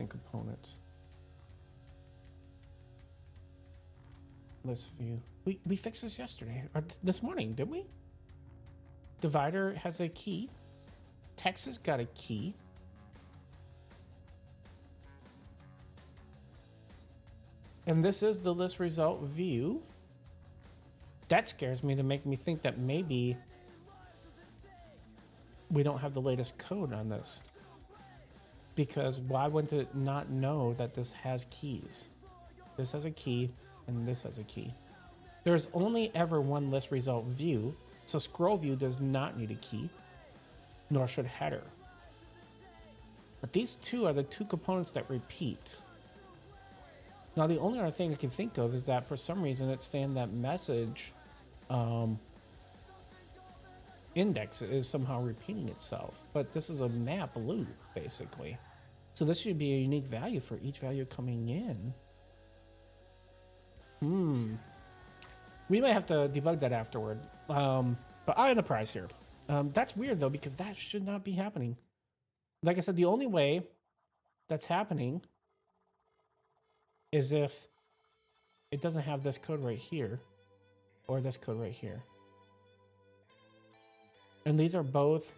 components. List view. We fixed this yesterday or this morning, did we? Divider has a key. Text has got a key. And this is the list result view. That scares me to make me think that maybe we don't have the latest code on this. Because why wouldn't it not know that this has keys? This has a key, and this has a key. There's only ever one list result view, so scroll view does not need a key, nor should header. But these two are the two components that repeat. Now, the only other thing I can think of is that for some reason it's saying that message index is somehow repeating itself, but this is a map loop basically, so this should be a unique value for each value coming in. We may have to debug that afterward, but eye on the prize here. That's weird though, because that should not be happening. Like I said, the only way that's happening is if it doesn't have this code right here or this code right here. And these are both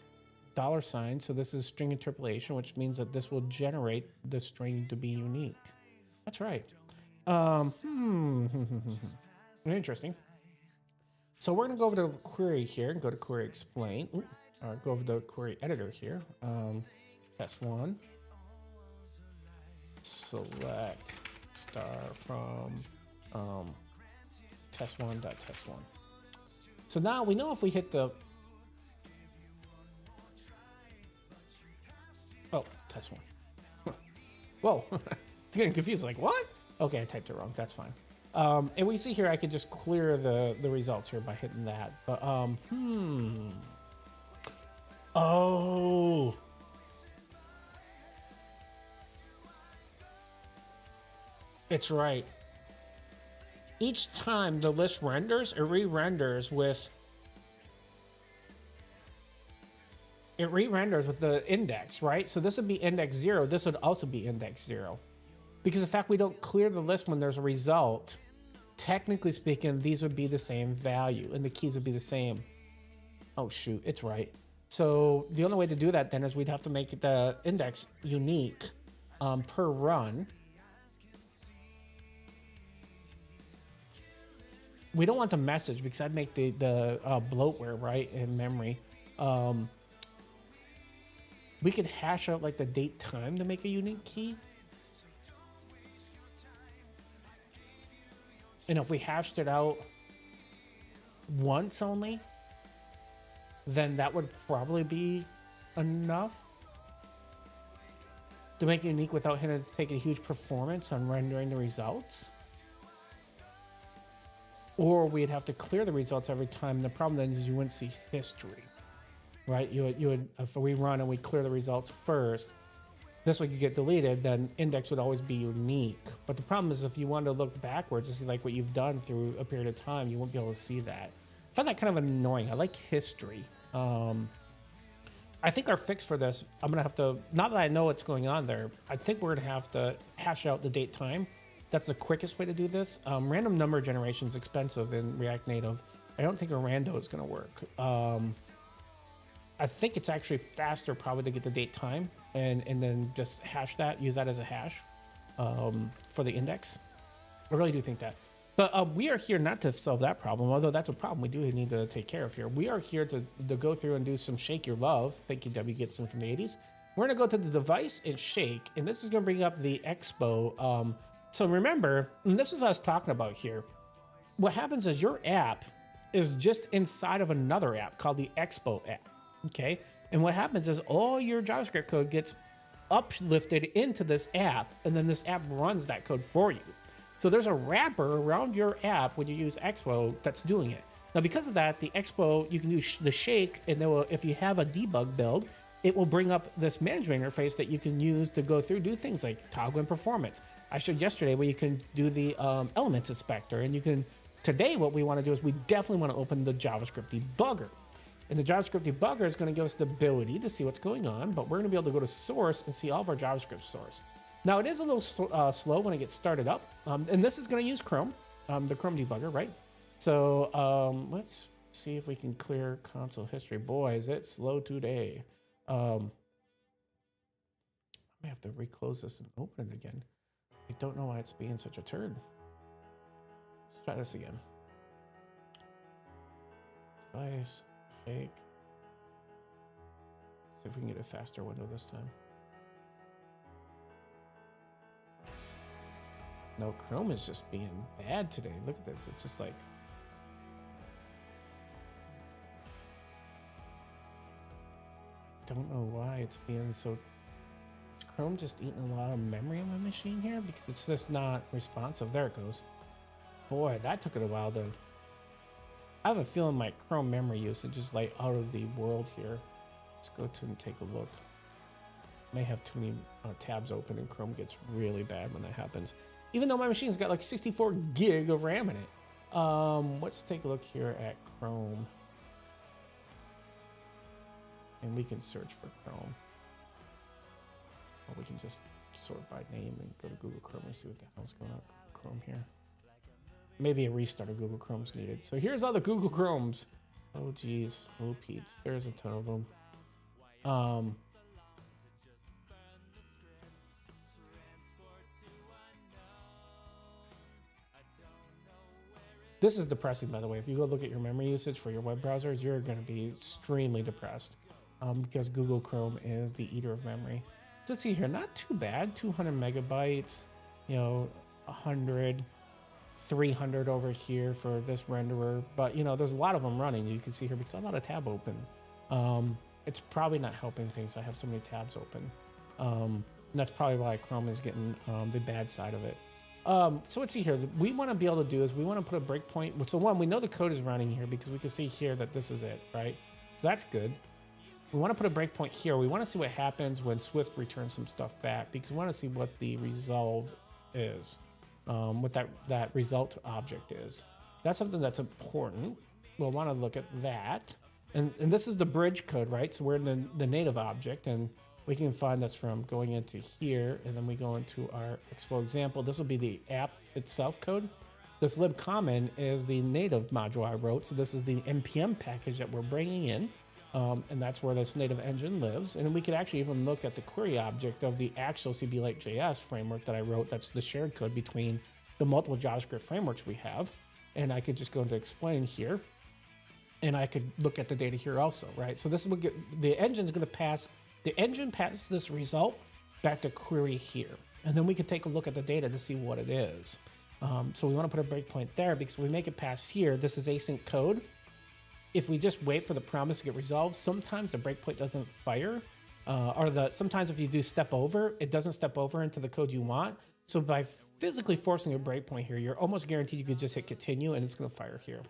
$signs, so this is string interpolation, which means that this will generate the string to be unique. That's right. Interesting. So we're gonna go over to query here and go to query explain, or go over to query editor here. Test one. Select star from test1.test1. So now we know if we hit the test one. Whoa, it's getting confused. Like, what? Okay, I typed it wrong. That's fine. And we see here I could just clear the results here by hitting that. But oh, it's right. Each time the list renders, it re-renders with the index, right? So this would be index 0. This would also be index 0. Because the fact we don't clear the list when there's a result, technically speaking, these would be the same value and the keys would be the same. Oh shoot, it's right. So the only way to do that then is we'd have to make the index unique per run. We don't want the message because I'd make the bloatware, right, in memory. We could hash out like the date time to make a unique key. And if we hashed it out once only, then that would probably be enough to make it unique without having to take a huge performance on rendering the results. Or we'd have to clear the results every time. The problem then is you wouldn't see history, right? You would if we run and we clear the results first, this would get deleted, then index would always be unique. But the problem is if you wanted to look backwards to see like what you've done through a period of time, you won't be able to see that. I find that kind of annoying. I like history. I think our fix for this, I'm gonna have to, now that I know what's going on there, I think we're gonna have to hash out the date time. That's the quickest way to do this. Random number generation is expensive in React Native. I don't think a rando is gonna work. I think it's actually faster probably to get the date time and then just hash that, use that as a hash for the index. I really do think that. But we are here not to solve that problem, although that's a problem we do need to take care of here. We are here to go through and do some shake your love. Thank you, W. Gibson from the 80s. We're going to go to the device and shake, and this is going to bring up the Expo. So remember, and this is what I was talking about here. What happens is your app is just inside of another app called the Expo app, okay? And what happens is all your JavaScript code gets uplifted into this app, and then this app runs that code for you. So there's a wrapper around your app when you use Expo that's doing it. Now, because of that, the Expo, you can do the shake, and if you have a debug build, it will bring up this management interface that you can use to go through, do things like toggling performance. I showed yesterday where you can do the elements inspector, and you can, today what we want to do is we definitely want to open the JavaScript debugger. And the JavaScript debugger is going to give us the ability to see what's going on, but we're going to be able to go to source and see all of our JavaScript source. Now, it is a little slow when it gets started up, and this is going to use Chrome, the Chrome debugger, right? So let's see if we can clear console history. Boy, is it slow today. I may have to reclose this and open it again. I don't know why it's being such a turd. Let's try this again. Device, shake. See if we can get a faster window this time. No, Chrome is just being bad today. Look at this. It's just like... don't know why it's being so... is Chrome just eating a lot of memory on my machine here? Because it's just not responsive. There it goes. Boy, that took it a while to... I have a feeling my Chrome memory usage is like out of the world here. Let's go to and take a look. May have too many tabs open and Chrome gets really bad when that happens. Even though my machine's got like 64 gig of RAM in it. Let's take a look here at Chrome. And we can search for Chrome. Or we can just sort by name and go to Google Chrome and see what the hell's going on with Chrome here. Maybe a restart of Google Chrome's needed. So here's all the Google Chromes. Oh geez, oh Pete's. There's a ton of them. This is depressing, by the way. If you go look at your memory usage for your web browsers, you're going to be extremely depressed because Google Chrome is the eater of memory. So let's see here, not too bad. 200 megabytes, you know, 100, 300 over here for this renderer. But, you know, there's a lot of them running. You can see here because I'm not a tab open. It's probably not helping things. I have so many tabs open. And that's probably why Chrome is getting the bad side of it. So let's see here. We want to be able to do is we want to put a breakpoint. So one, we know the code is running here because we can see here that this is it, right? So that's good. We want to put a breakpoint here. We want to see what happens when Swift returns some stuff back because we want to see what the resolve is, what that result object is. That's something that's important. We'll want to look at that. And this is the bridge code, right? So we're in the native object, and we can find this from going into here, and then we go into our Expo example. This will be the app itself code. This libcommon is the native module I wrote. So this is the npm package that we're bringing in, and that's where this native engine lives. And we could actually even look at the query object of the actual CB-Lite.js framework that I wrote. That's the shared code between the multiple JavaScript frameworks we have. And I could just go into explain here, and I could look at the data here also, right? So this will get, the engine's going to pass. The engine passes this result back to query here. And then we can take a look at the data to see what it is. So we want to put a breakpoint there because if we make it past here, this is async code. If we just wait for the promise to get resolved, sometimes the breakpoint doesn't fire. Sometimes if you do step over, it doesn't step over into the code you want. So by physically forcing a breakpoint here, you're almost guaranteed you could just hit continue and it's going to fire here.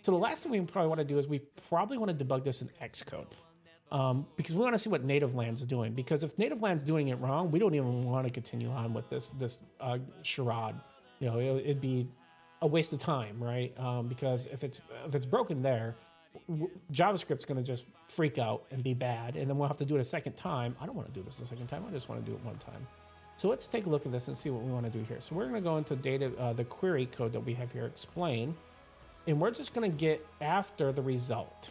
So the last thing we probably want to do is we probably want to debug this in Xcode. Because we want to see what native land's doing. Because if native land's doing it wrong, we don't even want to continue on with this charade. You know, it'd be a waste of time, right? Because if it's broken there, JavaScript's going to just freak out and be bad, and then we'll have to do it a second time. I don't want to do this a second time. I just want to do it one time. So let's take a look at this and see what we want to do here. So we're going to go into data, the query code that we have here, explain, and we're just going to get after the result.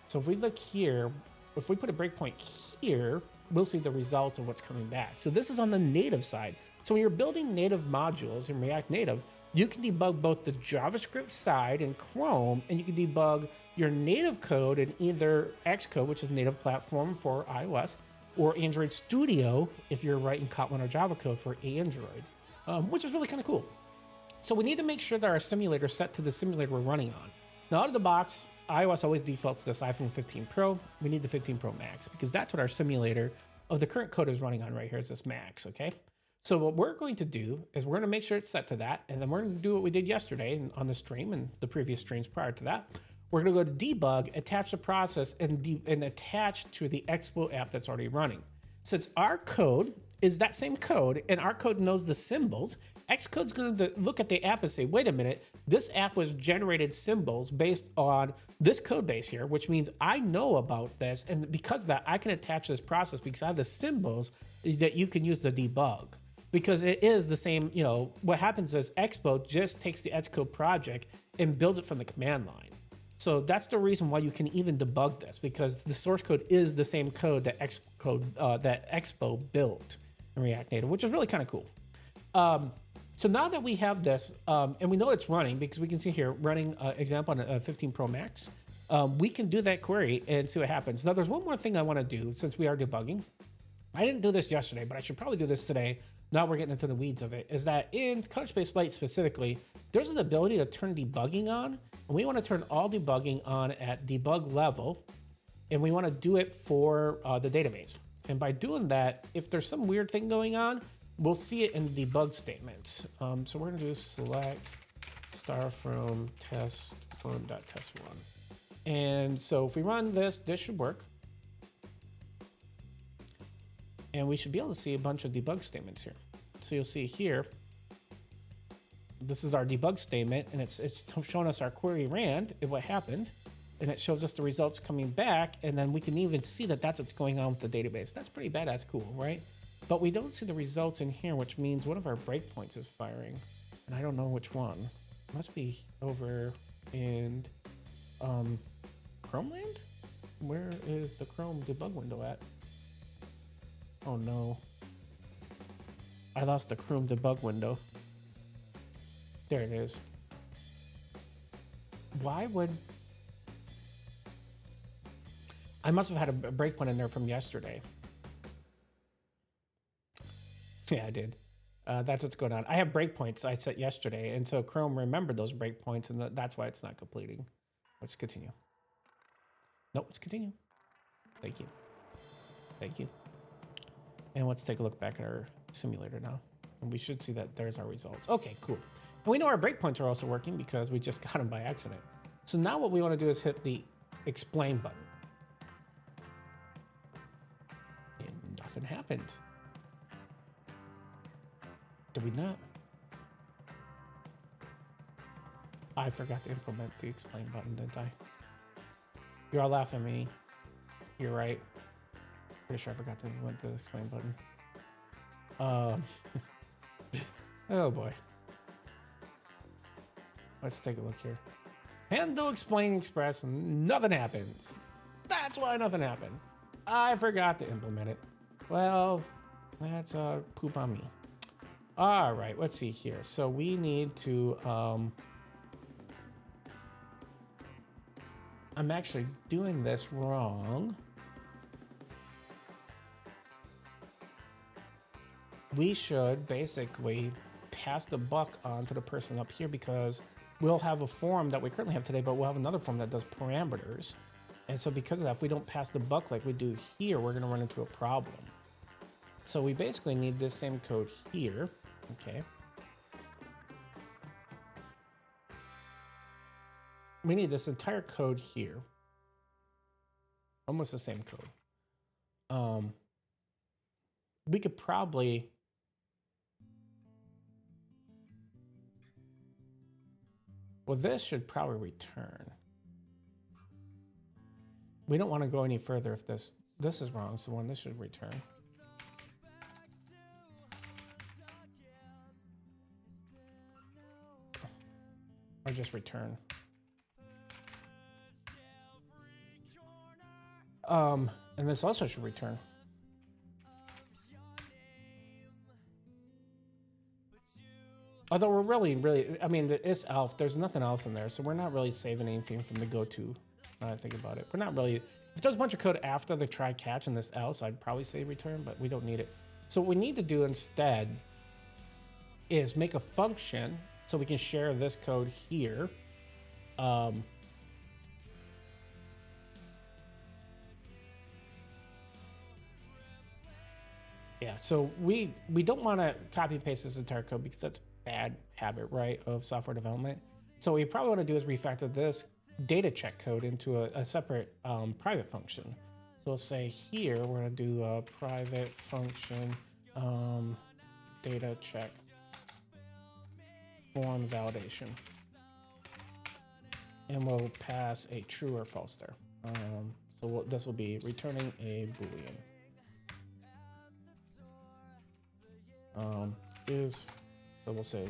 So if we look here, if we put a breakpoint here, we'll see the results of what's coming back. So this is on the native side. So when you're building native modules in React Native, you can debug both the JavaScript side in Chrome, and you can debug your native code in either Xcode, which is native platform for iOS, or Android Studio if you're writing Kotlin or Java code for Android, which is really kind of cool. So we need to make sure that our simulator is set to the simulator we're running on. Now out of the box, iOS always defaults to this iPhone 15 Pro. We need the 15 Pro Max because that's what our simulator of the current code is running on right here is this Max, okay? So what we're going to do is we're going to make sure it's set to that, and then we're going to do what we did yesterday on the stream and the previous streams prior to that. We're going to go to debug, attach the process, and attach to the Expo app that's already running. Since our code is that same code, and our code knows the symbols, Xcode's going to look at the app and say, wait a minute, this app was generated symbols based on this code base here, which means I know about this, and because of that, I can attach this process because I have the symbols that you can use to debug. Because it is the same, you know, what happens is Expo just takes the Xcode project and builds it from the command line. So that's the reason why you can even debug this, because the source code is the same code that Expo built in React Native, which is really kind of cool. So now that we have this, and we know it's running because we can see here running example on a 15 Pro Max, we can do that query and see what happens. Now there's one more thing I want to do since we are debugging. I didn't do this yesterday, but I should probably do this today. Now we're getting into the weeds of it, is that in Color Lite specifically, there's an ability to turn debugging on, and we want to turn all debugging on at debug level, and we want to do it for the database. And by doing that, if there's some weird thing going on, we'll see it in the debug statements. So we're going to do select star from test1.test1. And so if we run this, this should work. And we should be able to see a bunch of debug statements here. So you'll see here, this is our debug statement, and it's showing us our query ran and what happened, and it shows us the results coming back, and then we can even see that that's what's going on with the database. That's pretty badass cool, right? But we don't see the results in here, which means one of our breakpoints is firing, and I don't know which one. It must be over in Chrome land? Where is the Chrome debug window at? Oh no. I lost the Chrome debug window. There it is. Why would... I must have had a breakpoint in there from yesterday. Yeah, I did. That's what's going on. I have breakpoints I set yesterday, and so Chrome remembered those breakpoints, and that's why it's not completing. Let's continue. Nope, let's continue. Thank you. Thank you. And let's take a look back at our simulator now. And we should see that there's our results. Okay, cool. And we know our breakpoints are also working because we just got them by accident. So now what we want to do is hit the explain button. And nothing happened. Did we not? I forgot to implement the explain button, didn't I? You're all laughing at me. You're right. Pretty sure I forgot to implement the explain button. Oh boy. Let's take a look here. Handle explain express, and nothing happens. That's why nothing happened. I forgot to implement it. Well, that's poop on me. All right, let's see here. So we need to, I'm actually doing this wrong. We should basically pass the buck on to the person up here because we'll have a form that we currently have today, but we'll have another form that does parameters. And so because of that, if we don't pass the buck like we do here, we're going to run into a problem. So we basically need this same code here. Okay. We need this entire code here. Almost the same code. We could probably... Well, this should probably return. We don't want to go any further if this is wrong, so this should return. Or just return. And this also should return. Although we're really, I mean, it's elf. There's nothing else in there, so we're not really saving anything from the go-to. Now I think about it, we're not really. If there's a bunch of code after the try catch and this else, I'd probably say return, but we don't need it. So what we need to do instead is make a function so we can share this code here. Yeah, so we don't want to copy paste this entire code because that's bad habit, right, of software development. So what we probably want to do is refactor this data check code into a separate private function. So we'll say here we're going to do a private function data check form validation, and we'll pass a true or false there. So this will be returning a boolean. So we'll say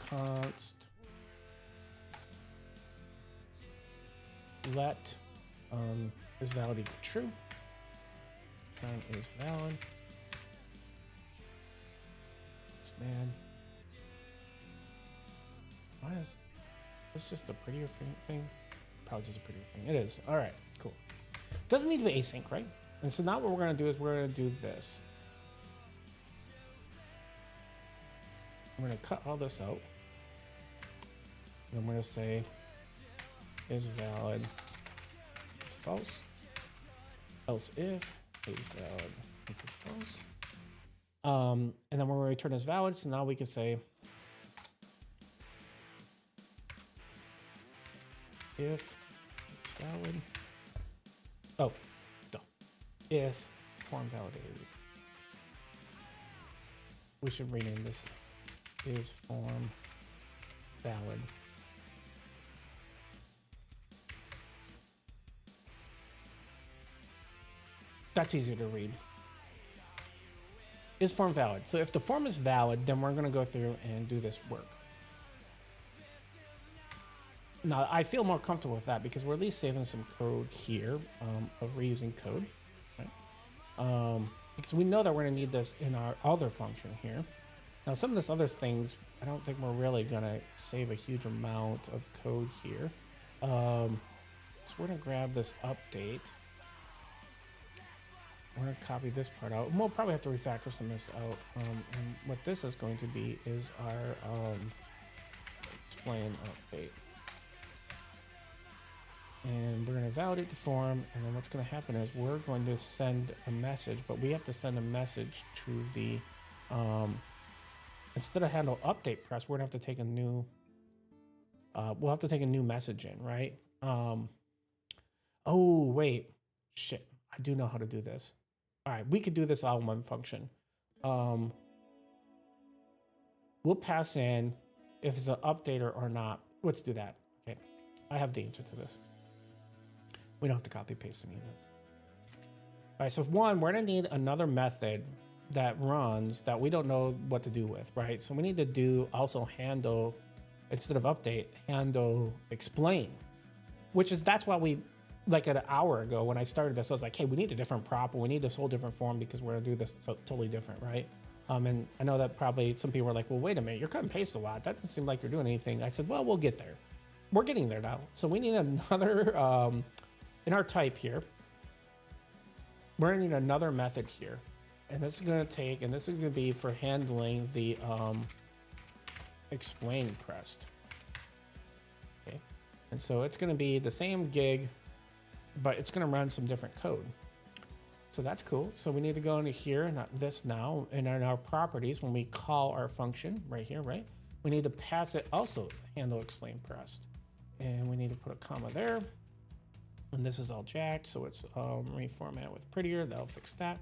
const let is valid equal true, return is valid. This man, why is this just a prettier thing? Probably just a prettier thing. It is. All right, cool. Doesn't need to be async, right? And so now what we're going to do is we're going to do this. I'm going to cut all this out. And I'm going to say is valid false, else if is valid equals false. And then we're going to return as valid. So now we can say if it's valid. Oh, no. If form validated. We should rename this is form valid. That's easier to read. Is form valid? So if the form is valid, then we're going to go through and do this work. Now, I feel more comfortable with that because we're at least saving some code here of reusing code, right? Because we know that we're going to need this in our other function here. Now, some of this other things, I don't think we're really going to save a huge amount of code here. So we're going to grab this update. We're going to copy this part out. We'll probably have to refactor some of this out. And what this is going to be is our explain update. And we're going to validate the form. And then what's going to happen is we're going to send a message, but we have to send a message to the, instead of handle update press, we're going to have to take a new, we'll have to take a new message in, right? Oh, wait, shit. I do know how to do this. All right, we could do this all in one function. We'll pass in if it's an updater or not. Let's do that. Okay, I have the answer to this. We don't have to copy paste any of this. All right, so one, we're gonna need another method that runs that we don't know what to do with, right? So we need to do also handle, instead of update, handle explain, which is, that's why we, like an hour ago when I started this, I was like, hey, we need a different prop, and we need this whole different form because we're gonna do this totally different, right? And I know that probably some people are like, well, wait a minute, you're cutting paste a lot. That doesn't seem like you're doing anything. I said, well, we'll get there. We're getting there now. So we need another, in our type here, we're gonna need another method here. And this is gonna take, and this is gonna be for handling the explain pressed. Okay, and so it's gonna be the same gig, but it's going to run some different code. So that's cool. So we need to go into here, and this now, and in our properties, when we call our function right here, right? We need to pass it also handle explain pressed. And we need to put a comma there. And this is all jacked, so it's reformat with prettier. That'll fix that.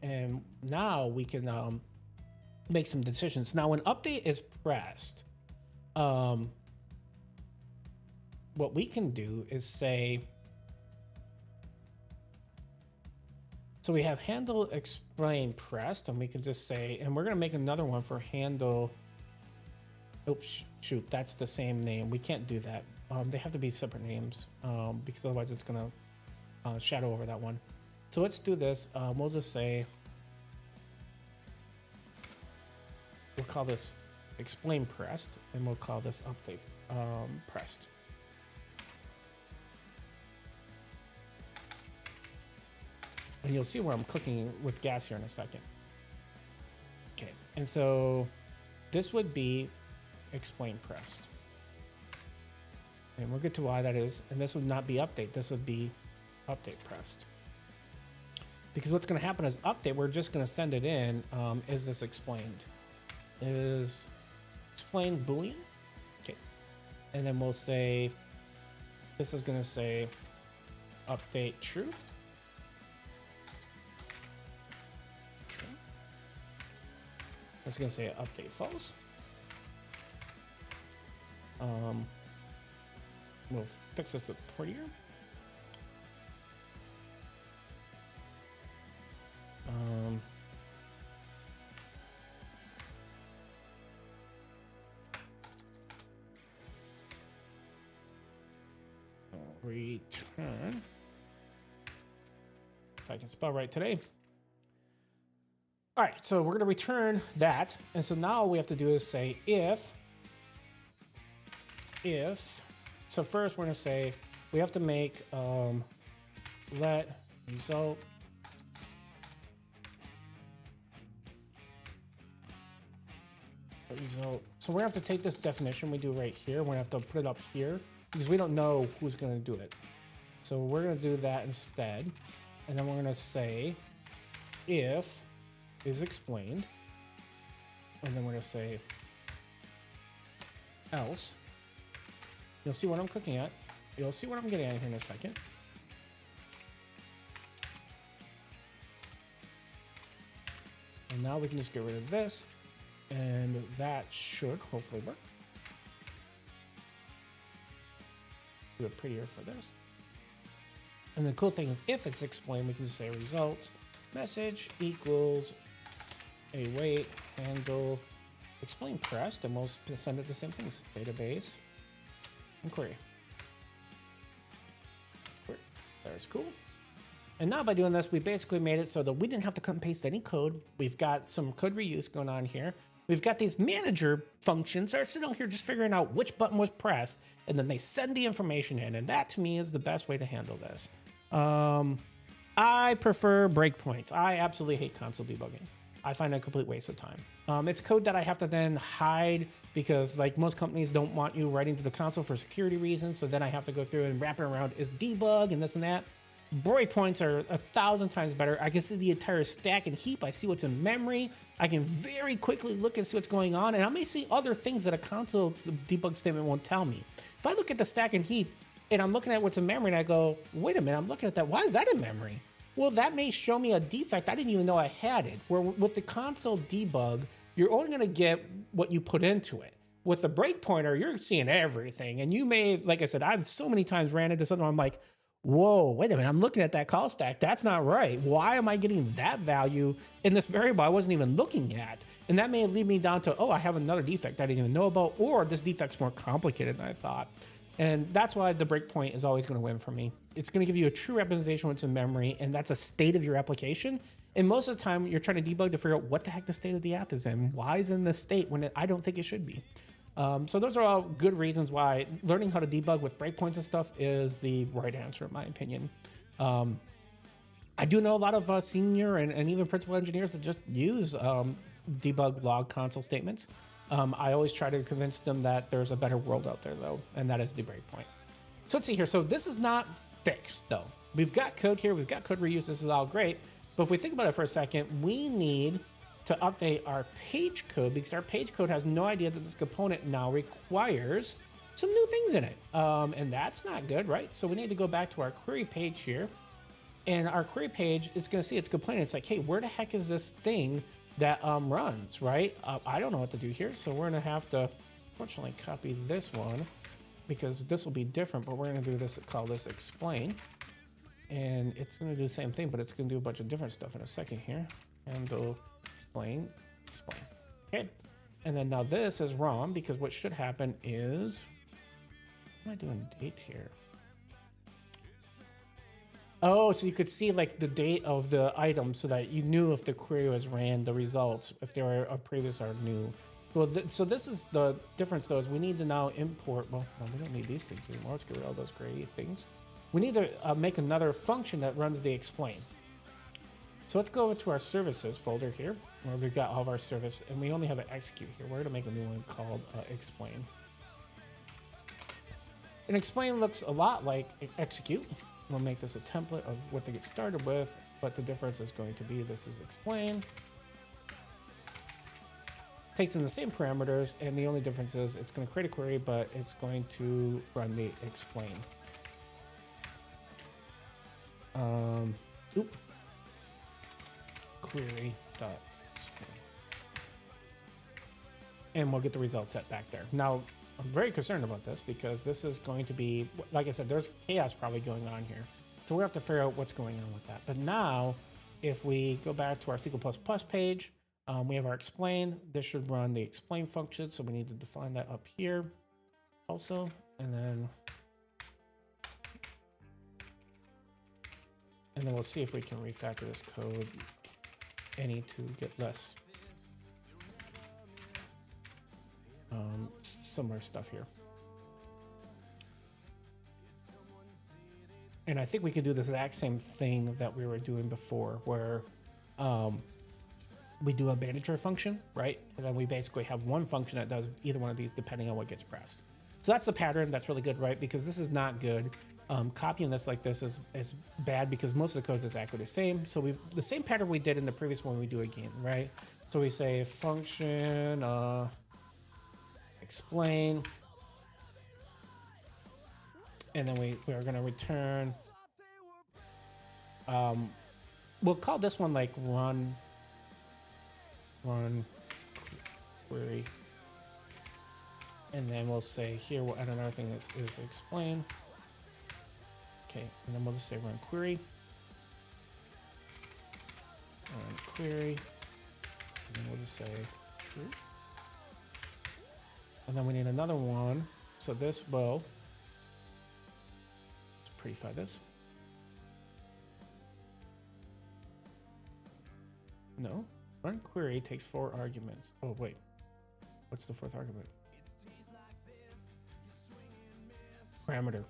And now we can make some decisions. Now when update is pressed, what we can do is say, so we have handle explain pressed, and we can just say, and we're going to make another one for handle. Oops, shoot, that's the same name. We can't do that. They have to be separate names because otherwise it's going to shadow over that one. So let's do this. We'll just say, we'll call this explain pressed, and we'll call this update pressed. And you'll see where I'm cooking with gas here in a second. Okay, and so this would be explain pressed. And we'll get to why that is. And this would not be update. This would be update pressed. Because what's going to happen is update, we're just going to send it in. Is this explained? Is explained Boolean? Okay. And then we'll say, this is going to say update true. True. It's going to say update false. We'll fix this a bit prettier. Return. If I can spell right today. All right, so we're going to return that. And so now all we have to do is say if. So first we're going to say we have to make let result So we're going to have to take this definition we do right here. We're going to have to put it up here because we don't know who's going to do it. So we're going to do that instead. And then we're going to say if is explained. And then we're going to say else. You'll see what I'm cooking at. You'll see what I'm getting at here in a second. And now we can just get rid of this. And that should hopefully work. Do it prettier for this. And the cool thing is if it's explained, we can just say result message equals await handle explain pressed, and we'll send it the same things. Database and query. There's cool. And now by doing this, we basically made it so that we didn't have to cut and paste any code. We've got some code reuse going on here. We've got these manager functions that are sitting here just figuring out which button was pressed, and then they send the information in. And that to me is the best way to handle this. I prefer breakpoints. I absolutely hate console debugging. I find it a complete waste of time. It's code that I have to then hide because like most companies don't want you writing to the console for security reasons. So then I have to go through and wrap it around is debug and this and that. Breakpoints are 1,000 times better. I can see the entire stack and heap. I see what's in memory. I can very quickly look and see what's going on. And I may see other things that a console debug statement won't tell me. If I look at the stack and heap and I'm looking at what's in memory and I go, wait a minute, I'm looking at that. Why is that in memory? Well, that may show me a defect. I didn't even know I had it. Where with the console debug, you're only going to get what you put into it. With the breakpointer, you're seeing everything. And you may, like I said, I've so many times ran into something where I'm like, whoa, wait a minute, I'm looking at that call stack. That's not right. Why am I getting that value in this variable I wasn't even looking at? And that may lead me down to, oh, I have another defect I didn't even know about, or this defect's more complicated than I thought. And that's why the breakpoint is always going to win for me. It's going to give you a true representation of what's in memory, and that's a state of your application. And most of the time, you're trying to debug to figure out what the heck the state of the app is in. Why is it in this state when I don't think it should be? So those are all good reasons why learning how to debug with breakpoints and stuff is the right answer, in my opinion. I do know a lot of senior and even principal engineers that just use debug log console statements. I always try to convince them that there's a better world out there, though, and that is the breakpoint. So let's see here. So this is not fixed, though. We've got code here. We've got code reuse. This is all great. But if we think about it for a second, we need to update our page code because our page code has no idea that this component now requires some new things in it. And that's not good, right? So we need to go back to our query page here. And our query page is going to see it's complaining. It's like, hey, where the heck is this thing that runs, right? I don't know what to do here. So we're going to have to, unfortunately, copy this one because this will be different, but we're going to do this, call this explain. And it's going to do the same thing, but it's going to do a bunch of different stuff in a second here. Handle, explain. Okay. And then now this is wrong because what should happen is, what am I doing date here? Oh, so you could see like the date of the item so that you knew if the query was ran, the results, if they were of previous or new. Well, so this is the difference though, is we need to now import, well, no, we don't need these things anymore. Let's get rid of all those gray things. We need to make another function that runs the explain. So let's go to our services folder here, where we've got all of our service, and we only have an execute here. We're gonna make a new one called explain. And explain looks a lot like execute. We'll make this a template of what to get started with, but the difference is going to be this is explain. Takes in the same parameters, and the only difference is it's going to create a query, but it's going to run the explain. Query dot explain. And we'll get the result set back there. Now, I'm very concerned about this because this is going to be, like I said, there's chaos probably going on here. So we have to figure out what's going on with that. But now, if we go back to our SQL++ page, we have our explain. This should run the explain function. So we need to define that up here also. And then we'll see if we can refactor this code any to get less similar stuff here. And I think we can do the exact same thing that we were doing before, where we do a manager function, right? And then we basically have one function that does either one of these depending on what gets pressed. So that's the pattern. That's really good, right? Because this is not good. Copying this like this is bad because most of the code is exactly the same. So the same pattern we did in the previous one we do again, right? So we say function explain, and then we are going to return. We'll call this one like run query, and then we'll say here we'll add another thing that is explain. Okay, and then we'll just say run query, and then we'll just say true. And then we need another one. So this will, let's prettify this. No, run query takes 4 arguments. Oh wait, what's the 4th argument? Parameter.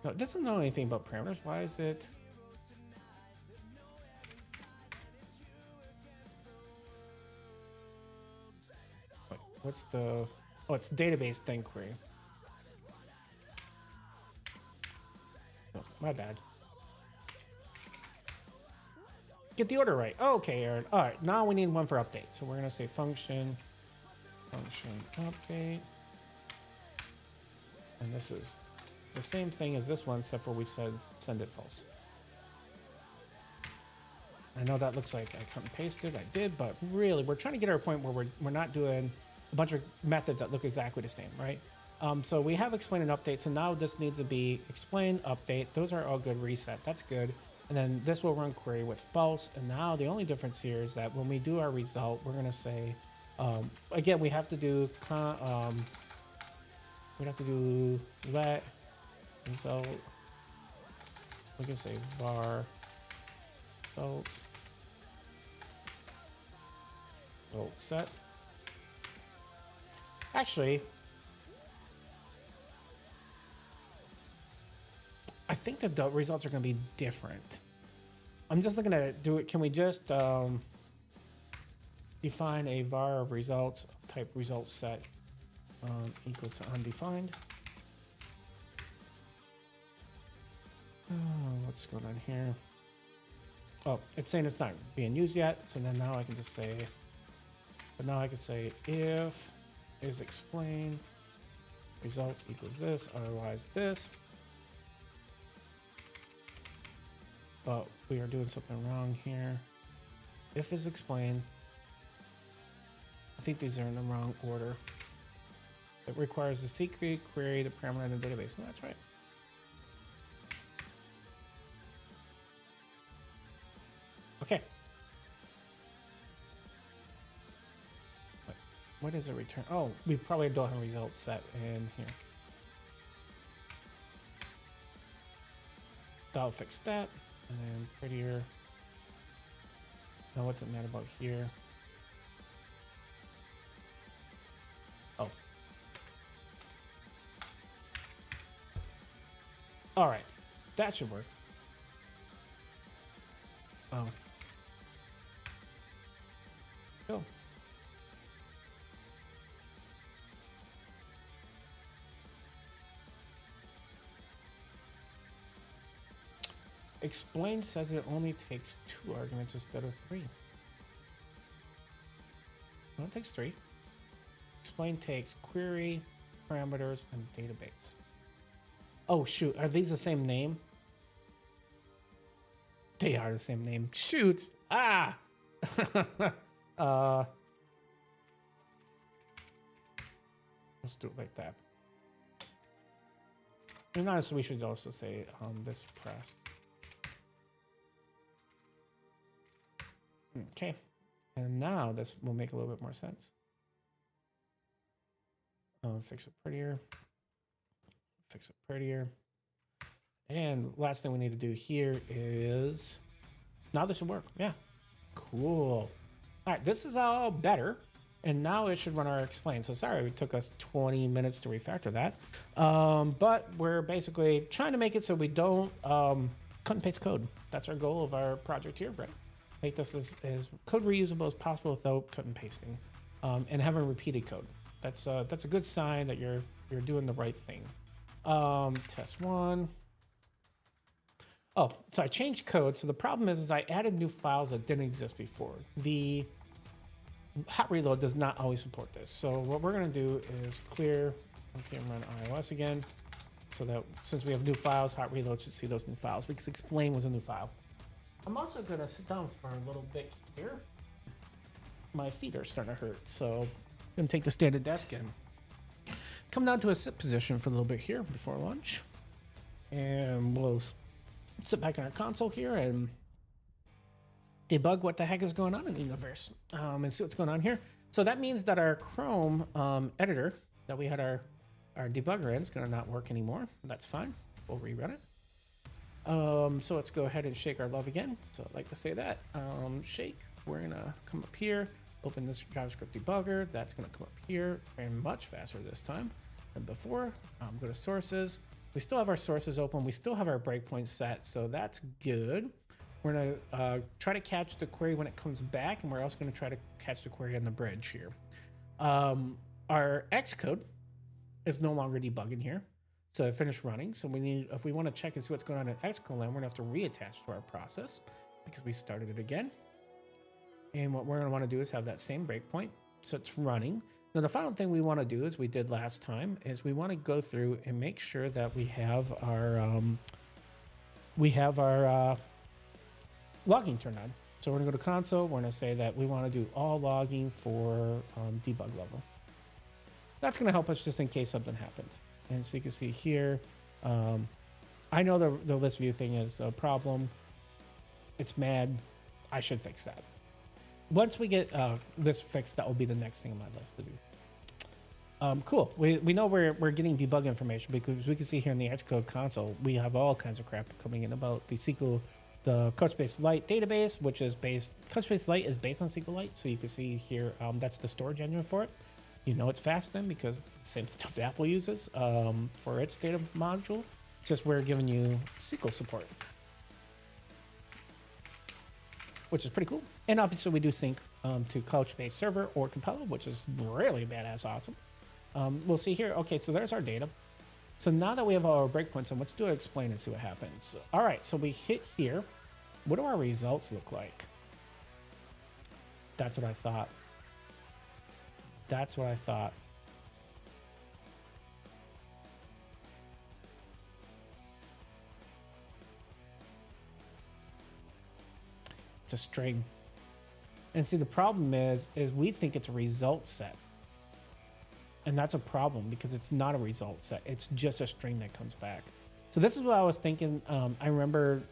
No, it doesn't know anything about parameters. Why is it? Wait, what's the? Oh, it's database thing query. Oh, my bad. Get the order right. Oh, okay, Aaron. All right, now we need one for update. So we're gonna say function update, and this is the same thing as this one, except for we said send it false. I know that looks like I cut and pasted. I did, but really, we're trying to get to a point where we're not doing a bunch of methods that look exactly the same, right? So we have explain and update. So now this needs to be explain, update. Those are all good. Reset. That's good. And then this will run query with false. And now the only difference here is that when we do our result, we're going to say, again, we have to do let result. We can say var result set. Actually, I think the results are going to be different. I'm just looking at do it. Can we just define a var of results type result set equal to undefined? What's going on here? Oh, it's saying it's not being used yet. So then now I can just say, but now I can say if is explain results equals this, otherwise this. But we are doing something wrong here. If is explain. I think these are in the wrong order. It requires a secret query the parameter in the database. No, that's right. Okay. What is a return? Oh, we probably don't have results set in here. That'll fix that. And then prettier. Now what's it mad about here? Oh. Alright. That should work. Oh. Cool. Explain says it only takes 2 arguments instead of 3. No, it takes 3. Explain takes query, parameters, and database. Oh, shoot. Are these the same name? They are the same name. Shoot. Ah! Let's do it like that. And honestly, we should also say this press. Okay. And now this will make a little bit more sense. Fix it prettier. Fix it prettier. And last thing we need to do here is... Now this should work. Yeah. Cool. All right, this is all better. And now it should run our explain. So sorry, it took us 20 minutes to refactor that. But we're basically trying to make it so we don't cut and paste code. That's our goal of our project here, right? Make this as code reusable as possible without cut and pasting, and having repeated code. That's a good sign that you're doing the right thing. Test 1. Oh, so I changed code. So the problem is I added new files that didn't exist before. The hot reload does not always support this. So what we're going to do is clear. Okay, run iOS again. So that since we have new files, hot reload should see those new files because explain was a new file. I'm also going to sit down for a little bit here. My feet are starting to hurt, so I'm going to take the standard desk and come down to a sit position for a little bit here before lunch. And we'll sit back in our console here and debug what the heck is going on in the universe and see what's going on here. So that means that our Chrome editor that we had our debugger in is going to not work anymore. That's fine. We'll rerun it. So let's go ahead and shake our love again. So I'd like to say that. Shake. We're going to come up here, open this JavaScript debugger. That's going to come up here and much faster this time than before. Go to sources. We still have our sources open. We still have our breakpoint set. So that's good. We're going to try to catch the query when it comes back. And we're also going to try to catch the query on the bridge here. Our Xcode is no longer debugging here. So I finished running. So we need, if we want to check and see what's going on in Xcode land, we're going to have to reattach to our process because we started it again. And what we're going to want to do is have that same breakpoint. So it's running. Now the final thing we want to do, as we did last time, is we want to go through and make sure that we have our logging turned on. So we're going to go to console. We're going to say that we want to do all logging for debug level. That's going to help us just in case something happens. And so you can see here, I know the list view thing is a problem. It's mad. I should fix that. Once we get this fixed, that will be the next thing on my list to do. Cool. We know we're getting debug information because we can see here in the Xcode console, we have all kinds of crap coming in about the SQL, the CodeSpace-Lite database, which is based, CodeSpace-Lite is based on SQLite. So you can see here, that's the storage engine for it. You know it's fast then because the same stuff Apple uses for its data module. Just we're giving you SQL support, which is pretty cool. And obviously we do sync to Couchbase server or Capella, which is really badass awesome. We'll see here. Okay, so there's our data. So now that we have all our breakpoints, and let's do it, explain and see what happens. All right, so we hit here. What do our results look like? That's what I thought. That's what I thought. It's a string. And see, the problem is we think it's a result set. And that's a problem because it's not a result set. It's just a string that comes back. So this is what I was thinking. I remember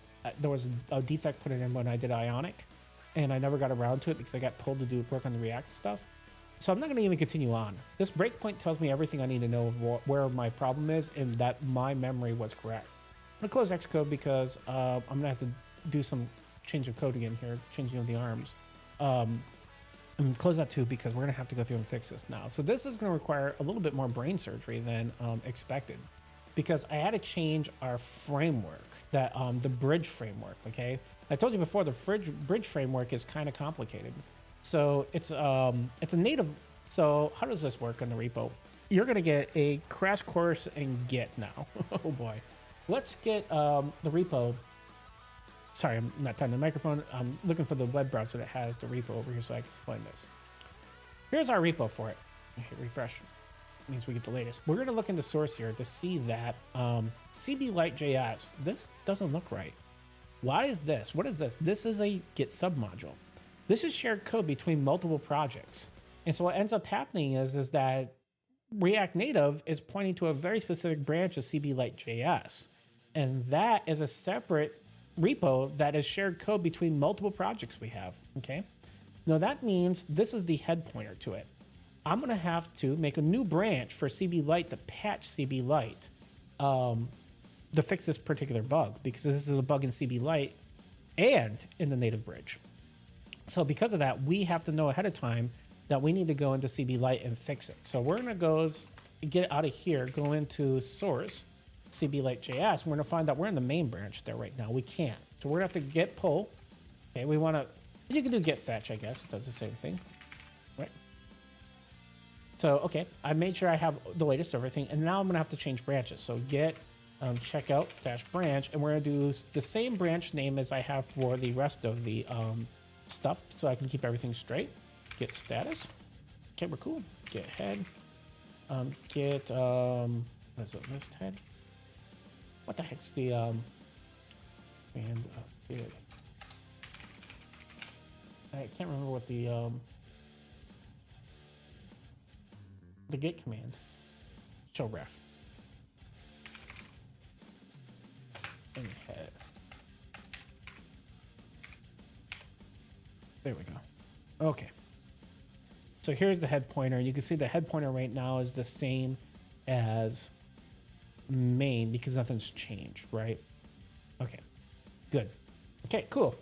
there was a defect put in when I did Ionic, and I never got around to it because I got pulled to do work on the React stuff. So I'm not going to even continue on. This breakpoint tells me everything I need to know of where my problem is and that my memory was correct. I'm going to close Xcode because I'm going to have to do some change of code again here, changing of the arms. And close that too because we're going to have to go through and fix this now. So this is going to require a little bit more brain surgery than expected because I had to change our framework, that the bridge framework, okay? I told you before the bridge framework is kind of complicated. So it's a native. So how does this work in the repo? You're going to get a crash course in Git now. Oh boy. Let's get the repo. Sorry, I'm not touching the microphone. I'm looking for the web browser that has the repo over here so I can explain this. Here's our repo for it. Hit refresh. Means we get the latest. We're going to look into source here to see that CBLite.js, this doesn't look right. Why is this? What is this? This is a Git submodule. This is shared code between multiple projects. And so what ends up happening is that React Native is pointing to a very specific branch of CBLite.js. And that is a separate repo that is shared code between multiple projects we have, okay? Now that means this is the head pointer to it. I'm gonna have to make a new branch for CBLite to patch CBLite to fix this particular bug because this is a bug in CBLite and in the native bridge. So because of that, we have to know ahead of time that we need to go into CBLite and fix it. So we're gonna go get out of here, go into source, CBLite.js. We're gonna find out we're in the main branch there right now. We can't. So we're gonna have to git pull. Okay, we wanna, you can do git fetch, I guess. It does the same thing, right? So, okay, I made sure I have the latest of everything, and now I'm gonna have to change branches. So git checkout - branch, and we're gonna do the same branch name as I have for the rest of the stuff so I can keep everything straight. Git status. Okay, we're cool. Git head. Git, what is it, list head? What the heck's the, and, git. I can't remember what the git command. Show ref. And head. There we go. Okay. So here's the head pointer. You can see the head pointer right now is the same as main because nothing's changed, right? Okay, good. Okay, cool.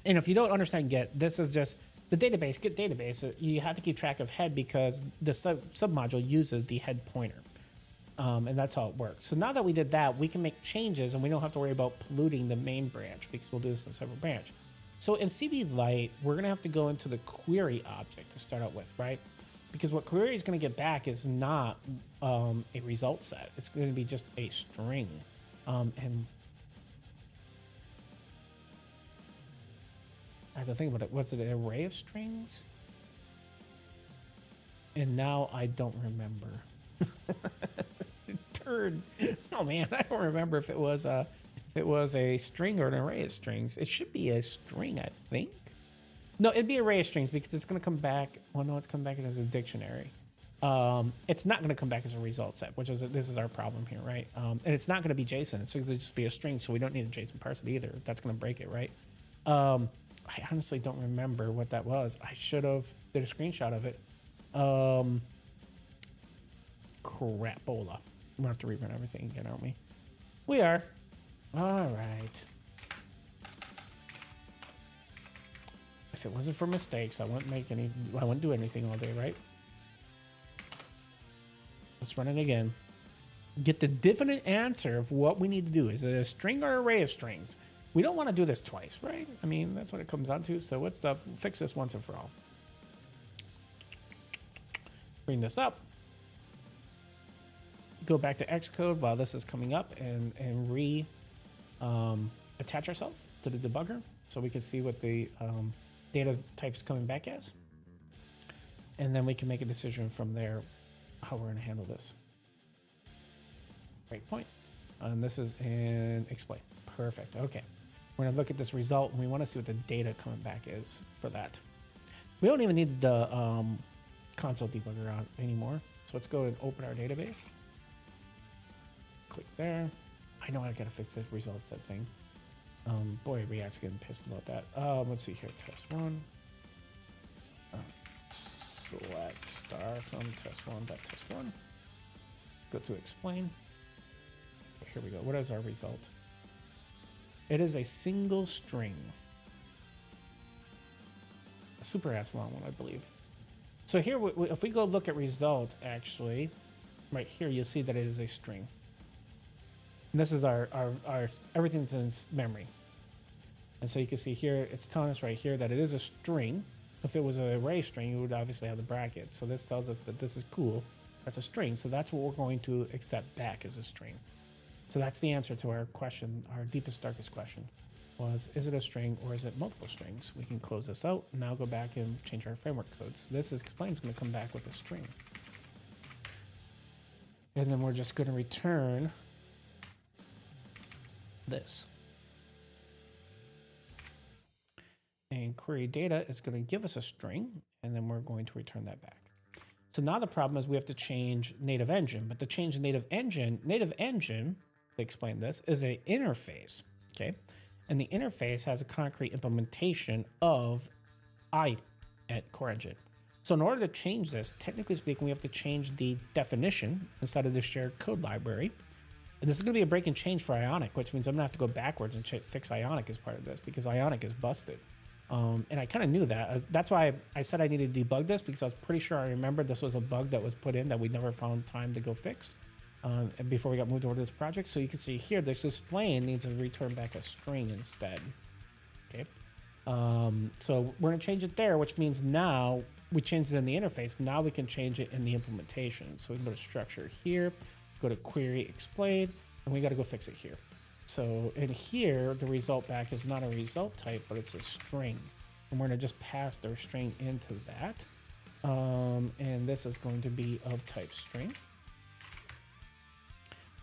And if you don't understand Git, this is just the database, Git database. You have to keep track of head because the submodule uses the head pointer. And that's how it works. So now that we did that, we can make changes and we don't have to worry about polluting the main branch because we'll do this in a separate branch. So in CBLite, we're going to have to go into the query object to start out with, right? Because what query is going to get back is not a result set. It's going to be just a string. And I have to think about it. Was it an array of strings? And now I don't remember. Turd. Oh man, I don't remember if it was a string or an array of strings. It should be a string, I think. No, it'd be an array of strings because it's going to come back. Well, no, it's come back as a dictionary. It's not going to come back as a result set, which is this is our problem here, right? And it's not going to be JSON. It's going to just be a string, so we don't need a JSON parse it either. That's going to break it, right? I honestly don't remember what that was. I should have did a screenshot of it. Crapola. We're going to have to rerun everything again, aren't we? We are. All right. If it wasn't for mistakes, I wouldn't do anything all day, right? Let's run it again. Get the definite answer of what we need to do. Is it a string or an array of strings? We don't want to do this twice, right? I mean, that's what it comes down to. So let's fix this once and for all. Bring this up. Go back to Xcode while this is coming up and attach ourselves to the debugger so we can see what the data type is coming back as. And then we can make a decision from there how we're going to handle this. Breakpoint. And this is in explain. Perfect. Okay. We're going to look at this result and we want to see what the data coming back is for that. We don't even need the console debugger on anymore. So let's go and open our database. Click there. I know I gotta fix this results set thing. Boy, React's getting pissed about that. Let's see here, test one. Select star from test1.test1. Go to explain. Here we go. What is our result? It is a single string. A super ass long one, I believe. So here, if we go look at result, actually, right here, you'll see that it is a string. And this is our everything's in memory. And so you can see here, it's telling us right here that it is a string. If it was an array string, you would obviously have the brackets. So this tells us that this is cool. That's a string. So that's what we're going to accept back as a string. So that's the answer to our question, our deepest, darkest question was, is it a string or is it multiple strings? We can close this out and now go back and change our framework codes. This is explains going to come back with a string. And then we're just going to return this. And query data is going to give us a string, and then we're going to return that back. So now the problem is we have to change native engine, but to change native engine, to explain this, is an interface, okay? And the interface has a concrete implementation of I at core engine. So in order to change this, technically speaking, we have to change the definition inside of the shared code library. And this is going to be a break and change for Ionic, which means I'm going to have to go backwards and fix Ionic as part of this because Ionic is busted. And I kind of knew that. That's why I said I needed to debug this, because I was pretty sure I remembered this was a bug that was put in that we never found time to go fix and before we got moved over to this project. So you can see here, this display needs to return back a string instead. Okay. So we're going to change it there, which means now we changed it in the interface. Now we can change it in the implementation. So we can go to structure here, go to query explain, and we got to go fix it here. So in here, the result back is not a result type, but it's a string. And we're going to just pass their string into that. And this is going to be of type string.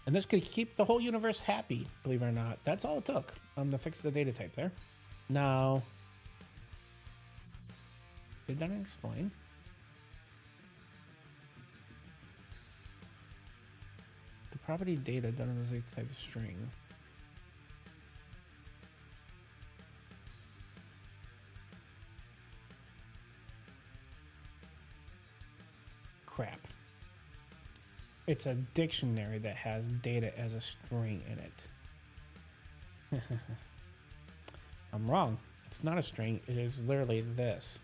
And this could keep the whole universe happy, believe it or not. That's all it took to fix the data type there. Now, did that explain? The property data done as a type of string. Crap. It's a dictionary that has data as a string in it. I'm wrong. It's not a string. It is literally this.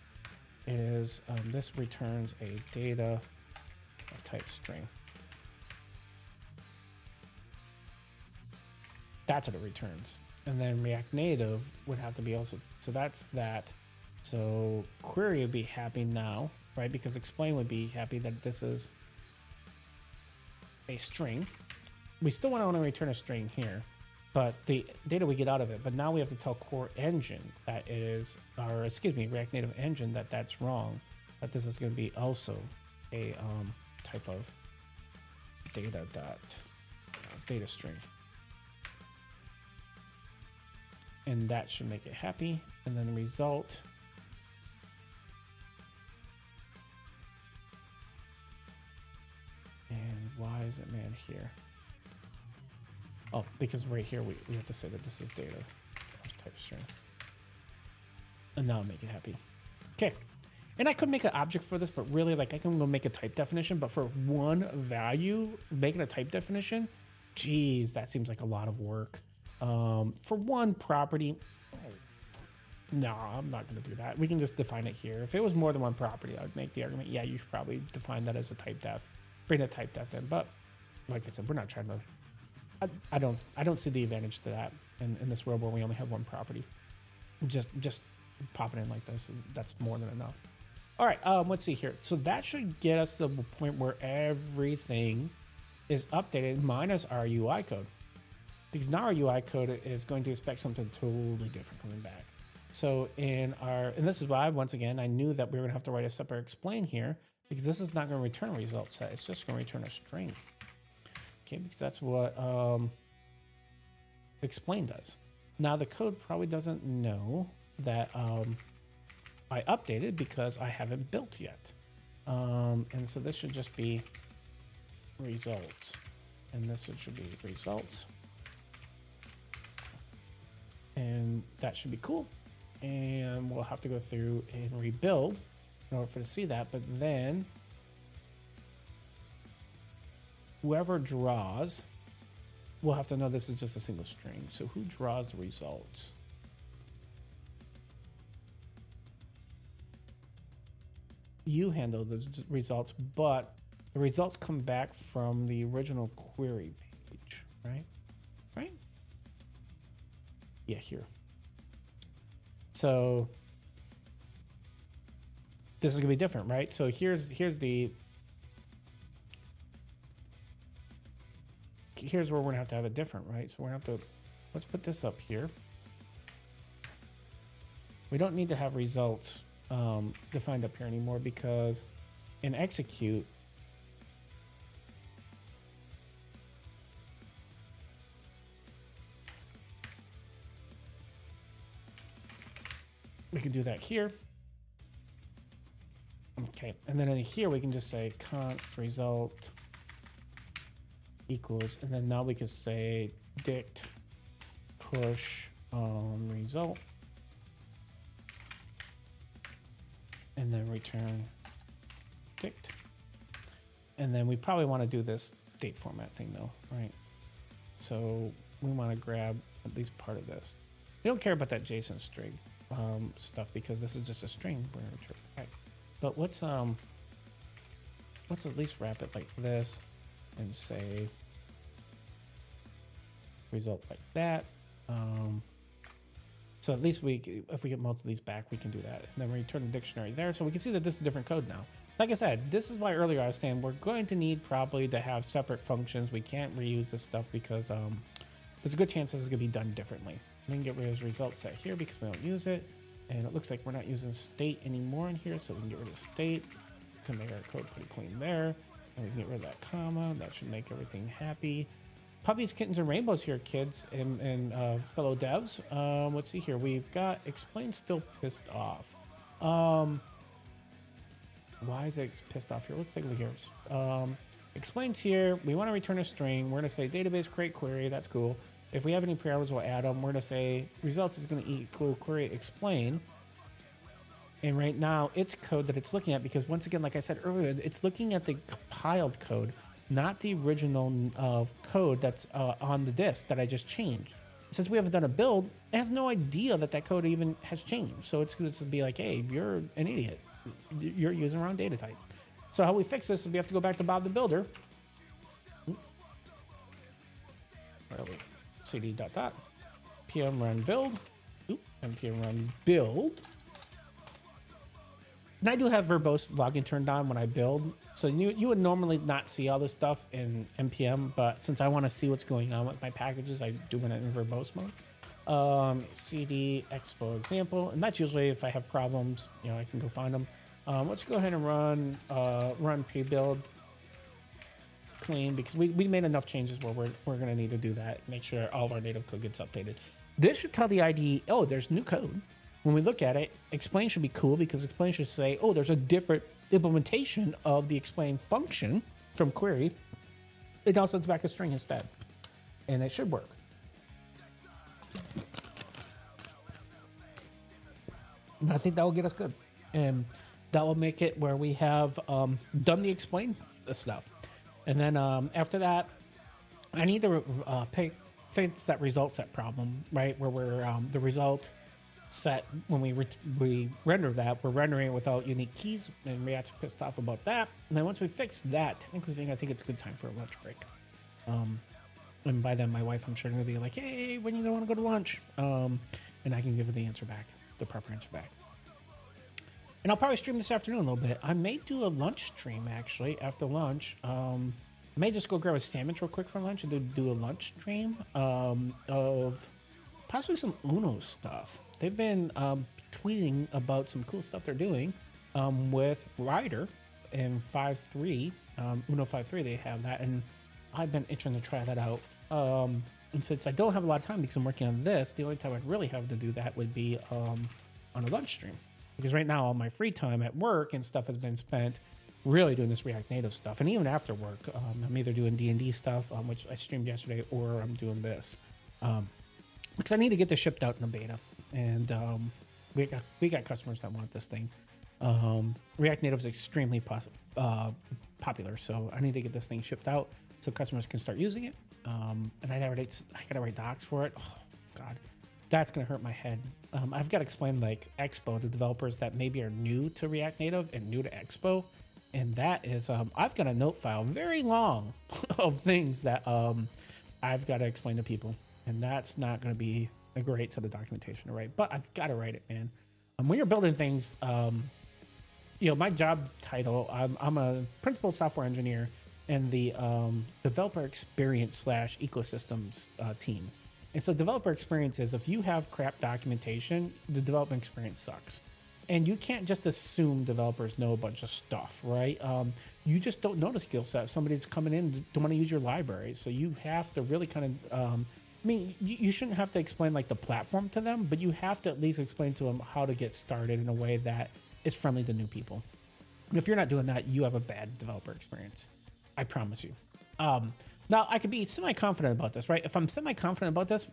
It is, this returns a data of type string. That's what it returns. And then React Native would have to be also, so that's that. So query would be happy now, right? Because explain would be happy that this is a string. We still want to only return a string here, but the data we get out of it. But now we have to tell core engine that is, or excuse me, React Native engine that that's wrong. That this is going to be also a type of data data string, and that should make it happy. And then the result. And why is it man here? Oh, because right here we have to say that this is data type string. And now make it happy. Okay. And I could make an object for this, but really, like, I can go make a type definition, but for one value, making a type definition, geez, that seems like a lot of work. For one property, no, I'm not going to do that. We can just define it here. If it was more than one property, I would make the argument, yeah, you should probably define that as a type def. Bring a type def in, but like I said, we're not trying to. I don't see the advantage to that in this world where we only have one property. Just pop it in like this, that's more than enough. All right, let's see here. So that should get us to the point where everything is updated minus our UI code, because now our UI code is going to expect something totally different coming back. So and this is why, once again, I knew that we were gonna have to write a separate explain here, because this is not going to return a result set. It's just going to return a string. Okay, because that's what explain does. Now the code probably doesn't know that I updated because I haven't built yet. And so this should just be results. And this should be results. And that should be cool. And we'll have to go through and rebuild in order for to see that. But then whoever draws, we'll have to know this is just a single string. So who draws the results? You handle the results, but the results come back from the original query page, right? Right? Yeah, here. So this is gonna be different, right? So here's where we're gonna have to have it different, right? So we're gonna have to, let's put this up here. We don't need to have results defined up here anymore, because in execute, we can do that here. Okay, and then in here we can just say const result equals, and then now we can say dict push result, and then return dict. And then we probably want to do this date format thing though, right? So we want to grab at least part of this. We don't care about that JSON string stuff, because this is just a string. Right. But let's at least wrap it like this and say result like that. So at least if we get most of these back, we can do that. And then return the dictionary there. So we can see that this is different code now. Like I said, this is why earlier I was saying we're going to need probably to have separate functions. We can't reuse this stuff because there's a good chance this is going to be done differently. We can get rid of result set here because we don't use it. And it looks like we're not using state anymore in here, so we can get rid of state. We can make our code pretty clean there. And we can get rid of that comma. That should make everything happy. Puppies, kittens, and rainbows here, kids and fellow devs. Let's see here. We've got explain still pissed off. Why is it pissed off here? Let's take a look here. Explains here. We want to return a string. We're going to say database create query. That's cool. If we have any parameters, we'll add them. We're going to say results is going to equal query explain. And right now it's code that it's looking at, because once again, like I said earlier, it's looking at the compiled code, not the original of code that's on the disk that I just changed. Since we haven't done a build, it has no idea that that code even has changed. So it's going to be like, hey, you're an idiot. You're using wrong data type. So how we fix this is we have to go back to Bob the Builder. Where are we? cd ... pm run build. npm run build. And I do have verbose logging turned on when I build. So you would normally not see all this stuff in npm, but since I want to see what's going on with my packages, I do it in verbose mode. cd expo example, and that's usually if I have problems, you know, I can go find them. Let's go ahead and run pre-build clean, because we made enough changes where we're going to need to do that. Make sure all of our native code gets updated. This should tell the IDE, oh, there's new code. When we look at it, explain should be cool, because explain should say, oh, there's a different implementation of the explain function from query. It now sends back a string instead, and it should work. And I think that will get us good, and that will make it where we have done the explain stuff. And then after that, I need to fix that result set problem, right? Where we're the result set, when we render that, we're rendering it without unique keys, and React's pissed off about that. And then once we fix that, technically speaking, I think it's a good time for a lunch break. And by then, my wife, I'm sure, going to be like, hey, when you don't want to go to lunch? And I can give her the answer back, the proper answer back. And I'll probably stream this afternoon a little bit. I may do a lunch stream, actually, after lunch. I may just go grab a sandwich real quick for lunch and do a lunch stream of possibly some Uno stuff. They've been tweeting about some cool stuff they're doing with Rider and 5.3. Uno 5.3, they have that, and I've been itching to try that out. And since I don't have a lot of time because I'm working on this, the only time I'd really have to do that would be on a lunch stream. Because right now, all my free time at work and stuff has been spent really doing this React Native stuff. And even after work, I'm either doing D&D stuff, which I streamed yesterday, or I'm doing this. Because I need to get this shipped out in a beta. And we got customers that want this thing. React Native is extremely popular, so I need to get this thing shipped out so customers can start using it. And I gotta write docs for it. Oh God, that's gonna hurt my head. I've got to explain like Expo to developers that maybe are new to React Native and new to Expo, and that is I've got a note file very long of things that I've got to explain to people, and that's not gonna be a great set of documentation to write, but I've got to write it, man. When you're building things, my job title, I'm a principal software engineer in the developer experience / ecosystems team. And so developer experience is if you have crap documentation, the development experience sucks. And you can't just assume developers know a bunch of stuff, right? You just don't know the skill set. Somebody's coming in to want to use your library. So you have to really kind of, you shouldn't have to explain like the platform to them, but you have to at least explain to them how to get started in a way that is friendly to new people. And if you're not doing that, you have a bad developer experience. I promise you. Now, I could be semi-confident about this, right? If I'm semi-confident about this,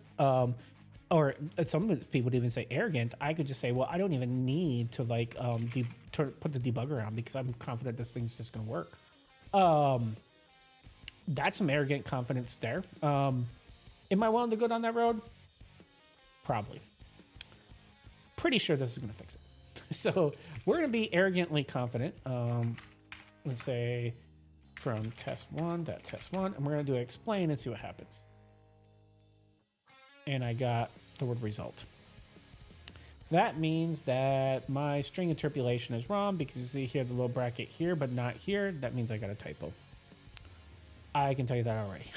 or some people would even say arrogant, I could just say, well, I don't even need to like put the debugger on because I'm confident this thing's just going to work. That's some arrogant confidence there. Am I willing to go down that road? Probably. Pretty sure this is going to fix it. So we're going to be arrogantly confident. Let's say from test1, and we're going to do explain and see what happens. And I got the word result. That means that my string interpolation is wrong because you see here the little bracket here, but not here. That means I got a typo. I can tell you that already.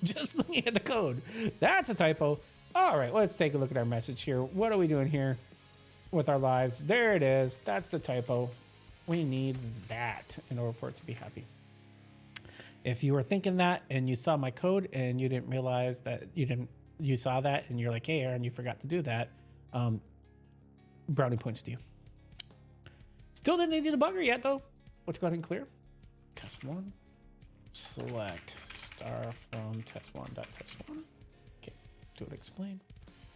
Just looking at the code. That's a typo. All right, let's take a look at our message here. What are we doing here with our lives? There it is. That's the typo. We need that in order for it to be happy. If you were thinking that and you saw my code and you didn't realize that you saw that and you're like, hey, Aaron, you forgot to do that. Brownie points to you. Still didn't need a debugger yet, though. Let's go ahead and clear. Test one. Select star from test1.test1. Okay, do it explain.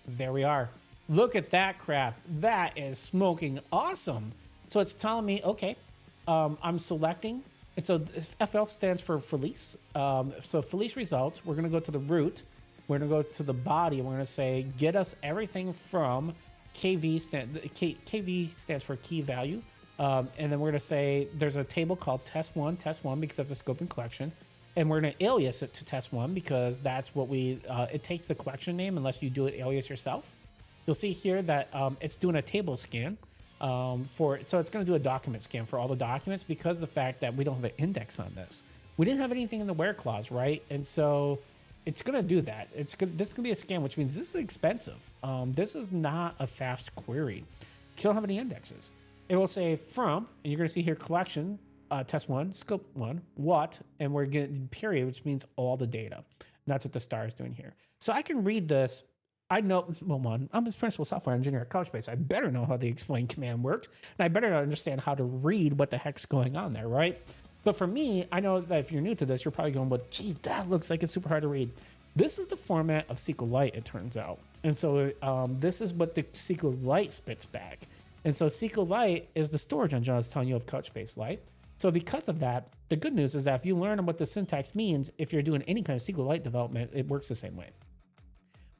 There we are. Look at that crap. That is smoking awesome. So it's telling me, okay, I'm selecting. And so FL stands for Felice. So Felice results, we're going to go to the root. We're going to go to the body. And we're going to say, get us everything from KV. KV stands for key value. And then we're going to say there's a table called test1 because that's a scope and collection. And we're going to alias it to test1 because that's what it takes the collection name unless you do it alias yourself. You'll see here that it's doing a table scan. So it's going to do a document scan for all the documents because of the fact that we don't have an index on this. We didn't have anything in the where clause, right? And so it's going to do that. This is going to be a scan, which means this is expensive. This is not a fast query. You don't have any indexes. It will say from, and you're going to see here collection, test1, scope 1, what, and we're getting period, which means all the data. And that's what the star is doing here. So I can read this. I know, well, I'm a principal software engineer at Couchbase. I better know how the explain command works, and I better understand how to read what the heck's going on there, right? But for me, I know that if you're new to this, you're probably going, well, geez, that looks like it's super hard to read. This is the format of SQLite, it turns out. And so this is what the SQLite spits back. And so SQLite is the storage engine I was telling you of Couchbase Lite. So because of that, the good news is that if you learn what the syntax means, if you're doing any kind of SQLite development, it works the same way.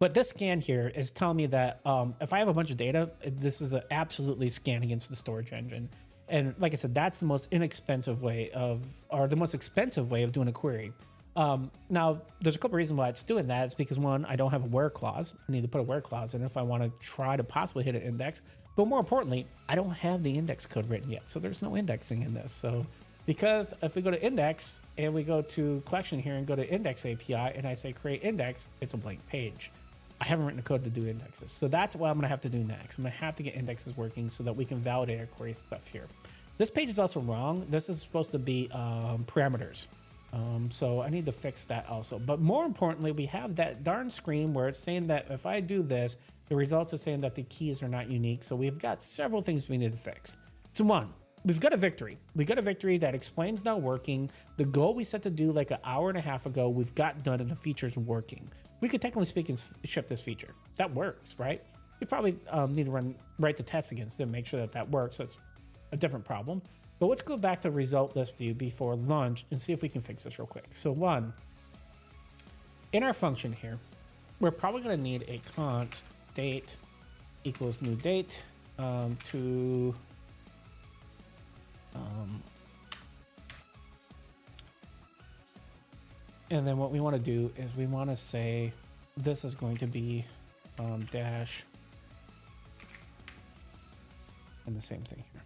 But this scan here is telling me that if I have a bunch of data, this is an absolutely scan against the storage engine. And like I said, that's the most inexpensive way the most expensive way of doing a query. Now, there's a couple reasons why it's doing that. It's because one, I don't have a where clause. I need to put a where clause in if I want to try to possibly hit an index. But more importantly, I don't have the index code written yet. So there's no indexing in this. So because if we go to index and we go to collection here and go to index API and I say create index, it's a blank page. I haven't written a code to do indexes. So that's what I'm going to have to do next. I'm going to have to get indexes working so that we can validate our query stuff here. This page is also wrong. This is supposed to be parameters. So I need to fix that also. But more importantly, we have that darn screen where it's saying that if I do this, the results are saying that the keys are not unique. So we've got several things we need to fix. So one, we've got a victory. We got a victory that explains now working. The goal we set to do like an hour and a half ago, we've got done, and the feature's working. We could technically speak and ship this feature. That works, right? We probably need to write the test against it and make sure that that works. That's a different problem. But let's go back to result list view before lunch and see if we can fix this real quick. So one, in our function here, we're probably going to need a const date equals new date to and then what we want to do is we want to say this is going to be dash and the same thing here.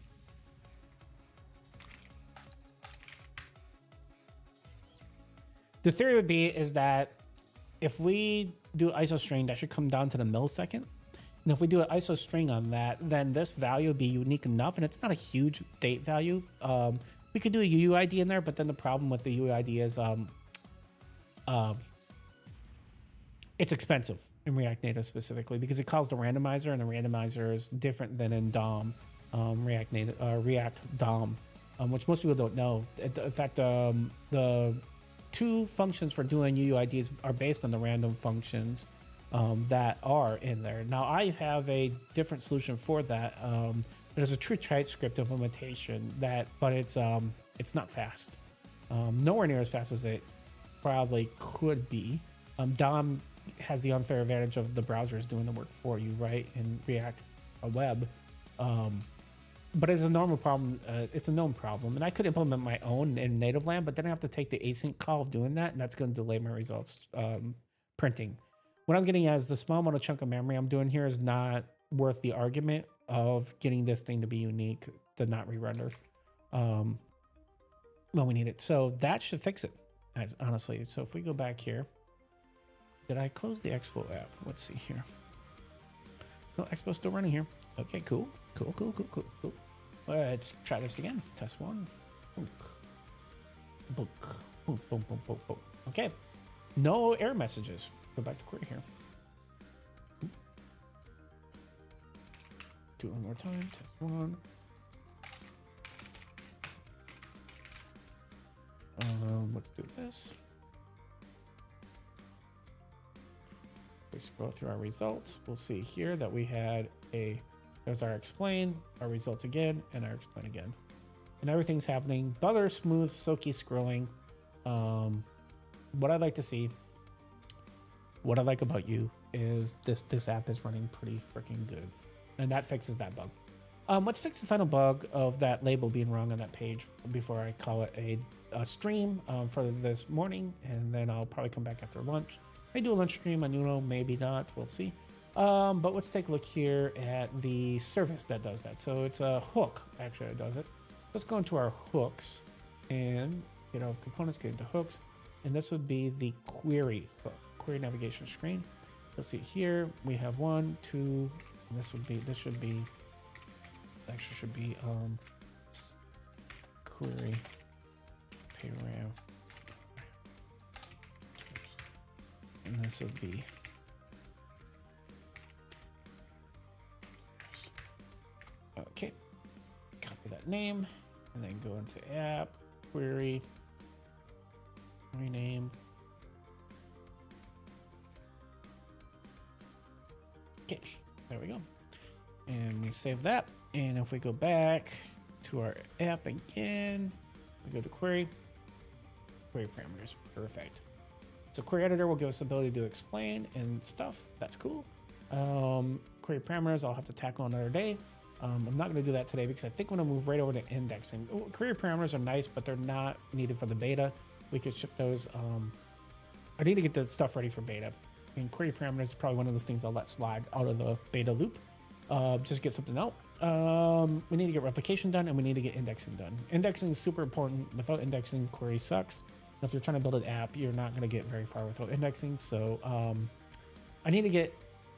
The theory would be is that if we do ISO string, that should come down to the millisecond. And if we do an ISO string on that, then this value would be unique enough, and it's not a huge date value. We could do a UUID in there, but then the problem with the UUID is it's expensive in React Native specifically because it calls the randomizer, and the randomizer is different than in DOM, React DOM, which most people don't know. In fact, the two functions for doing UUIDs are based on the random functions that are in there. Now I have a different solution for that. There's a true TypeScript implementation but it's not fast. Nowhere near as fast as it probably could be. DOM has the unfair advantage of the browsers doing the work for you, right? In React Web. But it's a normal problem. It's a known problem, and I could implement my own in native land, but then I have to take the async call of doing that, and that's going to delay my results printing. What I'm getting at is the small amount of chunk of memory I'm doing here is not worth the argument of getting this thing to be unique to not re-render when we need it. So that should fix it, honestly. So if we go back here, did I close the Expo app? Let's see here. No, Expo's still running here. Okay, cool. Cool. Let's try this again. Test one. Boom. Okay. No error messages. Go back to query here. Do it one more time. Test one. Let's do this. We scroll through our results. We'll see here that we had there's our explain, our results again, and our explain again. And everything's happening. Butter, smooth, silky scrolling. What I'd like to see, what I like about you is this app is running pretty freaking good. And that fixes that bug. Let's fix the final bug of that label being wrong on that page before I call it a stream for this morning. And then I'll probably come back after lunch. I do a lunch stream on Uno, maybe not, we'll see. But let's take a look here at the service that does that. So it's a hook, actually, that does it. Let's go into our hooks and get off components, get into hooks. And this would be the query hook, query navigation screen. Let's see here, we have 1, 2, and this should be query param. And this would be okay. Copy that name and then go into app, query, rename. Okay, there we go. And we save that. And if we go back to our app again, we go to query parameters. Perfect. So query editor will give us the ability to explain and stuff. That's cool. Query parameters I'll have to tackle another day. I'm not going to do that today because I think I'm going to move right over to indexing. Query parameters are nice, but they're not needed for the beta. We could ship those. I need to get the stuff ready for beta. And query parameters is probably one of those things I'll let slide out of the beta loop. Just get something out. We need to get replication done, and we need to get indexing done. Indexing is super important. Without indexing, query sucks. If you're trying to build an app, you're not going to get very far without indexing. So I need to get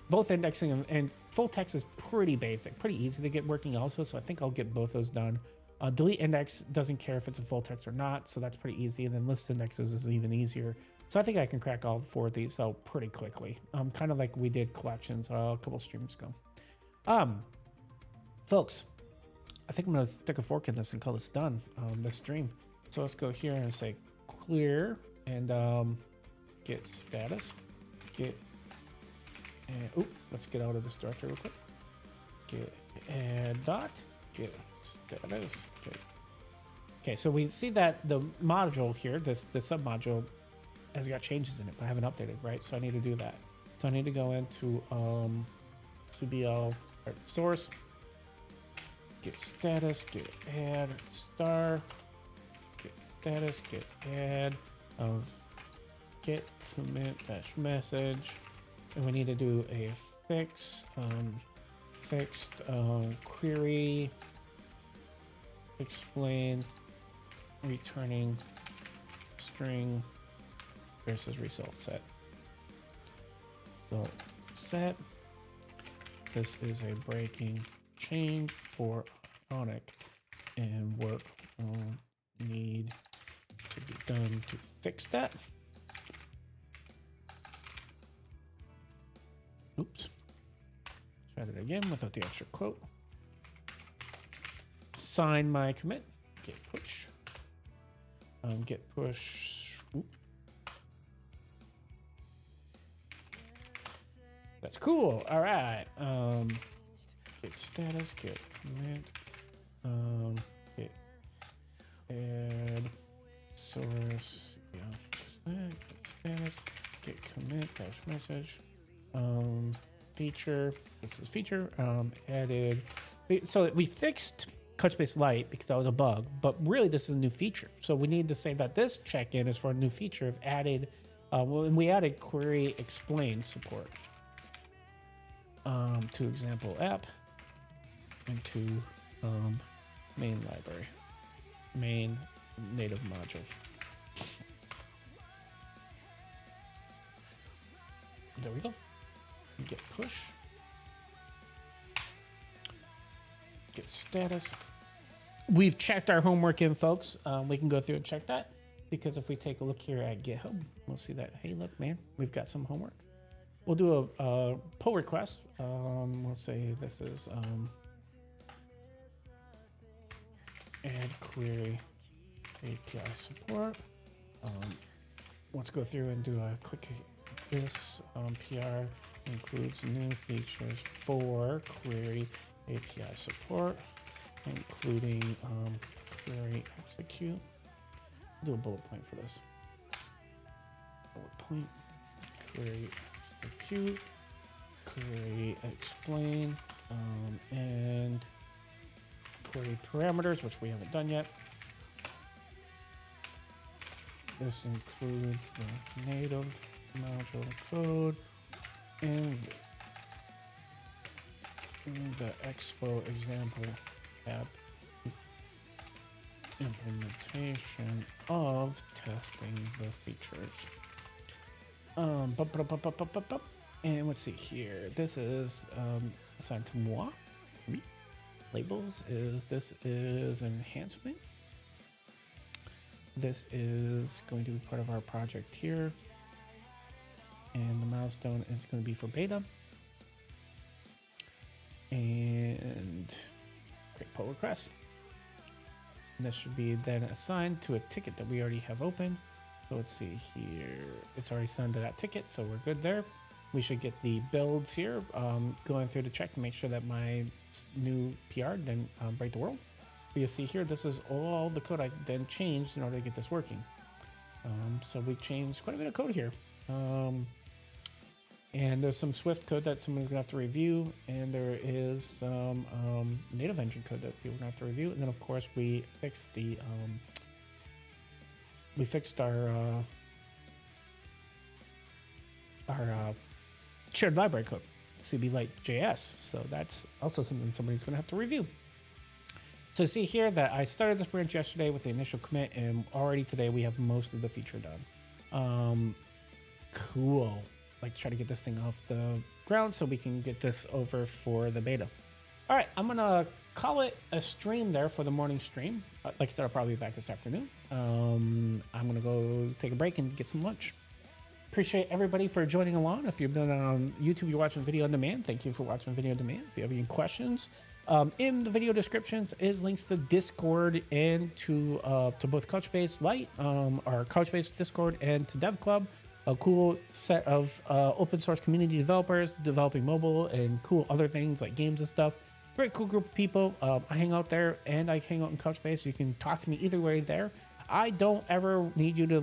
both indexing and full text is pretty basic, pretty easy to get working also. So I think I'll get both those done. Delete index doesn't care if it's a full text or not. So that's pretty easy. And then list indexes is even easier. So I think I can crack all 4 of these out pretty quickly. Kind of like we did collections a couple streams ago. Folks, I think I'm gonna stick a fork in this and call this done, this stream. So let's go here and say clear and get status, get, and let's get out of this directory real quick. Get add dot, get status, okay, so we see that the module here, the sub module, has got changes in it, but I haven't updated, right? So I need to do that. So I need to go into CBL source, get status, get add star, get status, get add of get commit dash message, and we need to do a fixed query explain returning string versus result set. So set, this is a breaking change for Ionic, and work will need to be done to fix that. Oops. Try that again without the extra quote. Sign my commit. Get push. Get push. Oop. That's cool. All right. Get status. Get commit. Get add source. Yeah. Just that. Get status. Get commit dash message. Feature. This is feature. Added. So we fixed Couchbase Lite because that was a bug, but really this is a new feature. So we need to say that this check-in is for a new feature of added. And we added query explain support to example app and to main library, main native module. There we go. Get push. Get status. We've checked our homework in, folks. We can go through and check that, because if we take a look here at GitHub, we'll see that, hey, look, man, we've got some homework. We'll do a pull request. We'll say this is add query API support. Let's go through and do a quick. This PR includes new features for query API support, including query execute. I'll do a bullet point for this. Bullet point, query execute, query explain, and query parameters, which we haven't done yet. This includes the native module code and the Expo example app implementation of testing the features. And let's see here. This is assigned to moi. Me. Labels this is enhancement. This is going to be part of our project here. And the milestone is going to be for beta. And create pull request. And this should be then assigned to a ticket that we already have open. So let's see here. It's already assigned to that ticket, so we're good there. We should get the builds here, going through to check to make sure that my new PR didn't break the world. But you'll see here, this is all the code I then changed in order to get this working. So we changed quite a bit of code here. And there's some Swift code that someone's gonna have to review, and there is some native engine code that people are gonna have to review. And then of course we fixed the our shared library code, CBLite.js. So that's also something somebody's gonna have to review. So see here that I started this branch yesterday with the initial commit, and already today we have most of the feature done. Cool. Like try to get this thing off the ground so we can get this over for the beta. All right, I'm gonna call it a stream there for the morning stream. Like I said, I'll probably be back this afternoon. I'm gonna go take a break and get some lunch. Appreciate everybody for joining along. If you've been on YouTube, you're watching video on demand. Thank you for watching video on demand. If you have any questions, In the video descriptions is links to Discord and to both Couchbase Lite, our Couchbase Discord, and to Dev Club, a cool set of open source community developers developing mobile and cool other things like games and stuff. Very cool group of people. I hang out there and I hang out in Couchbase. You can talk to me either way there. I don't ever need you to,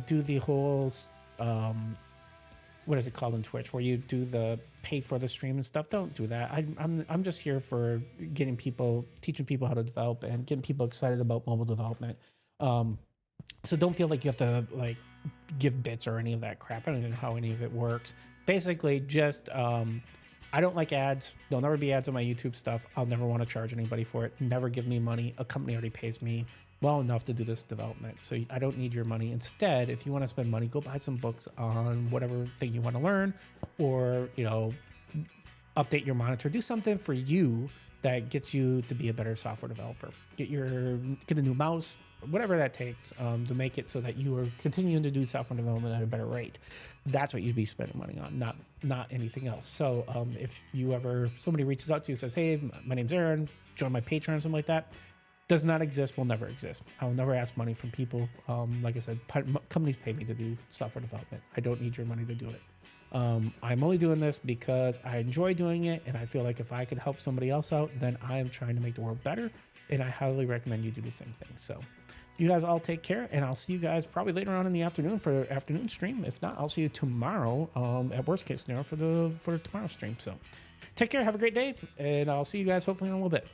do the whole, what is it called on Twitch, where you do the pay for the stream and stuff. Don't do that. I'm just here for teaching people how to develop and getting people excited about mobile development. So don't feel like you have to like give bits or any of that crap. I don't even know how any of it works. Basically, just I don't like ads. There'll never be ads on my YouTube stuff. I'll never want to charge anybody for it. Never give me money. A company already pays me well enough to do this development. So I don't need your money. Instead, if you want to spend money, go buy some books on whatever thing you want to learn, or, update your monitor. Do something for you that gets you to be a better software developer. Get a new mouse, whatever that takes, to make it so that you are continuing to do software development at a better rate. That's what you'd be spending money on, not anything else. So if somebody reaches out to you and says, hey, my name's Aaron, join my Patreon or something like that, does not exist, will never exist. I will never ask money from people. Like I said, companies pay me to do software development. I don't need your money to do it. I'm only doing this because I enjoy doing it, and I feel like if I could help somebody else out, then I am trying to make the world better, and I highly recommend you do the same thing. So you guys all take care, and I'll see you guys probably later on in the afternoon for the afternoon stream. If not, I'll see you tomorrow, at worst case scenario, for the tomorrow stream. So take care, have a great day, and I'll see you guys hopefully in a little bit.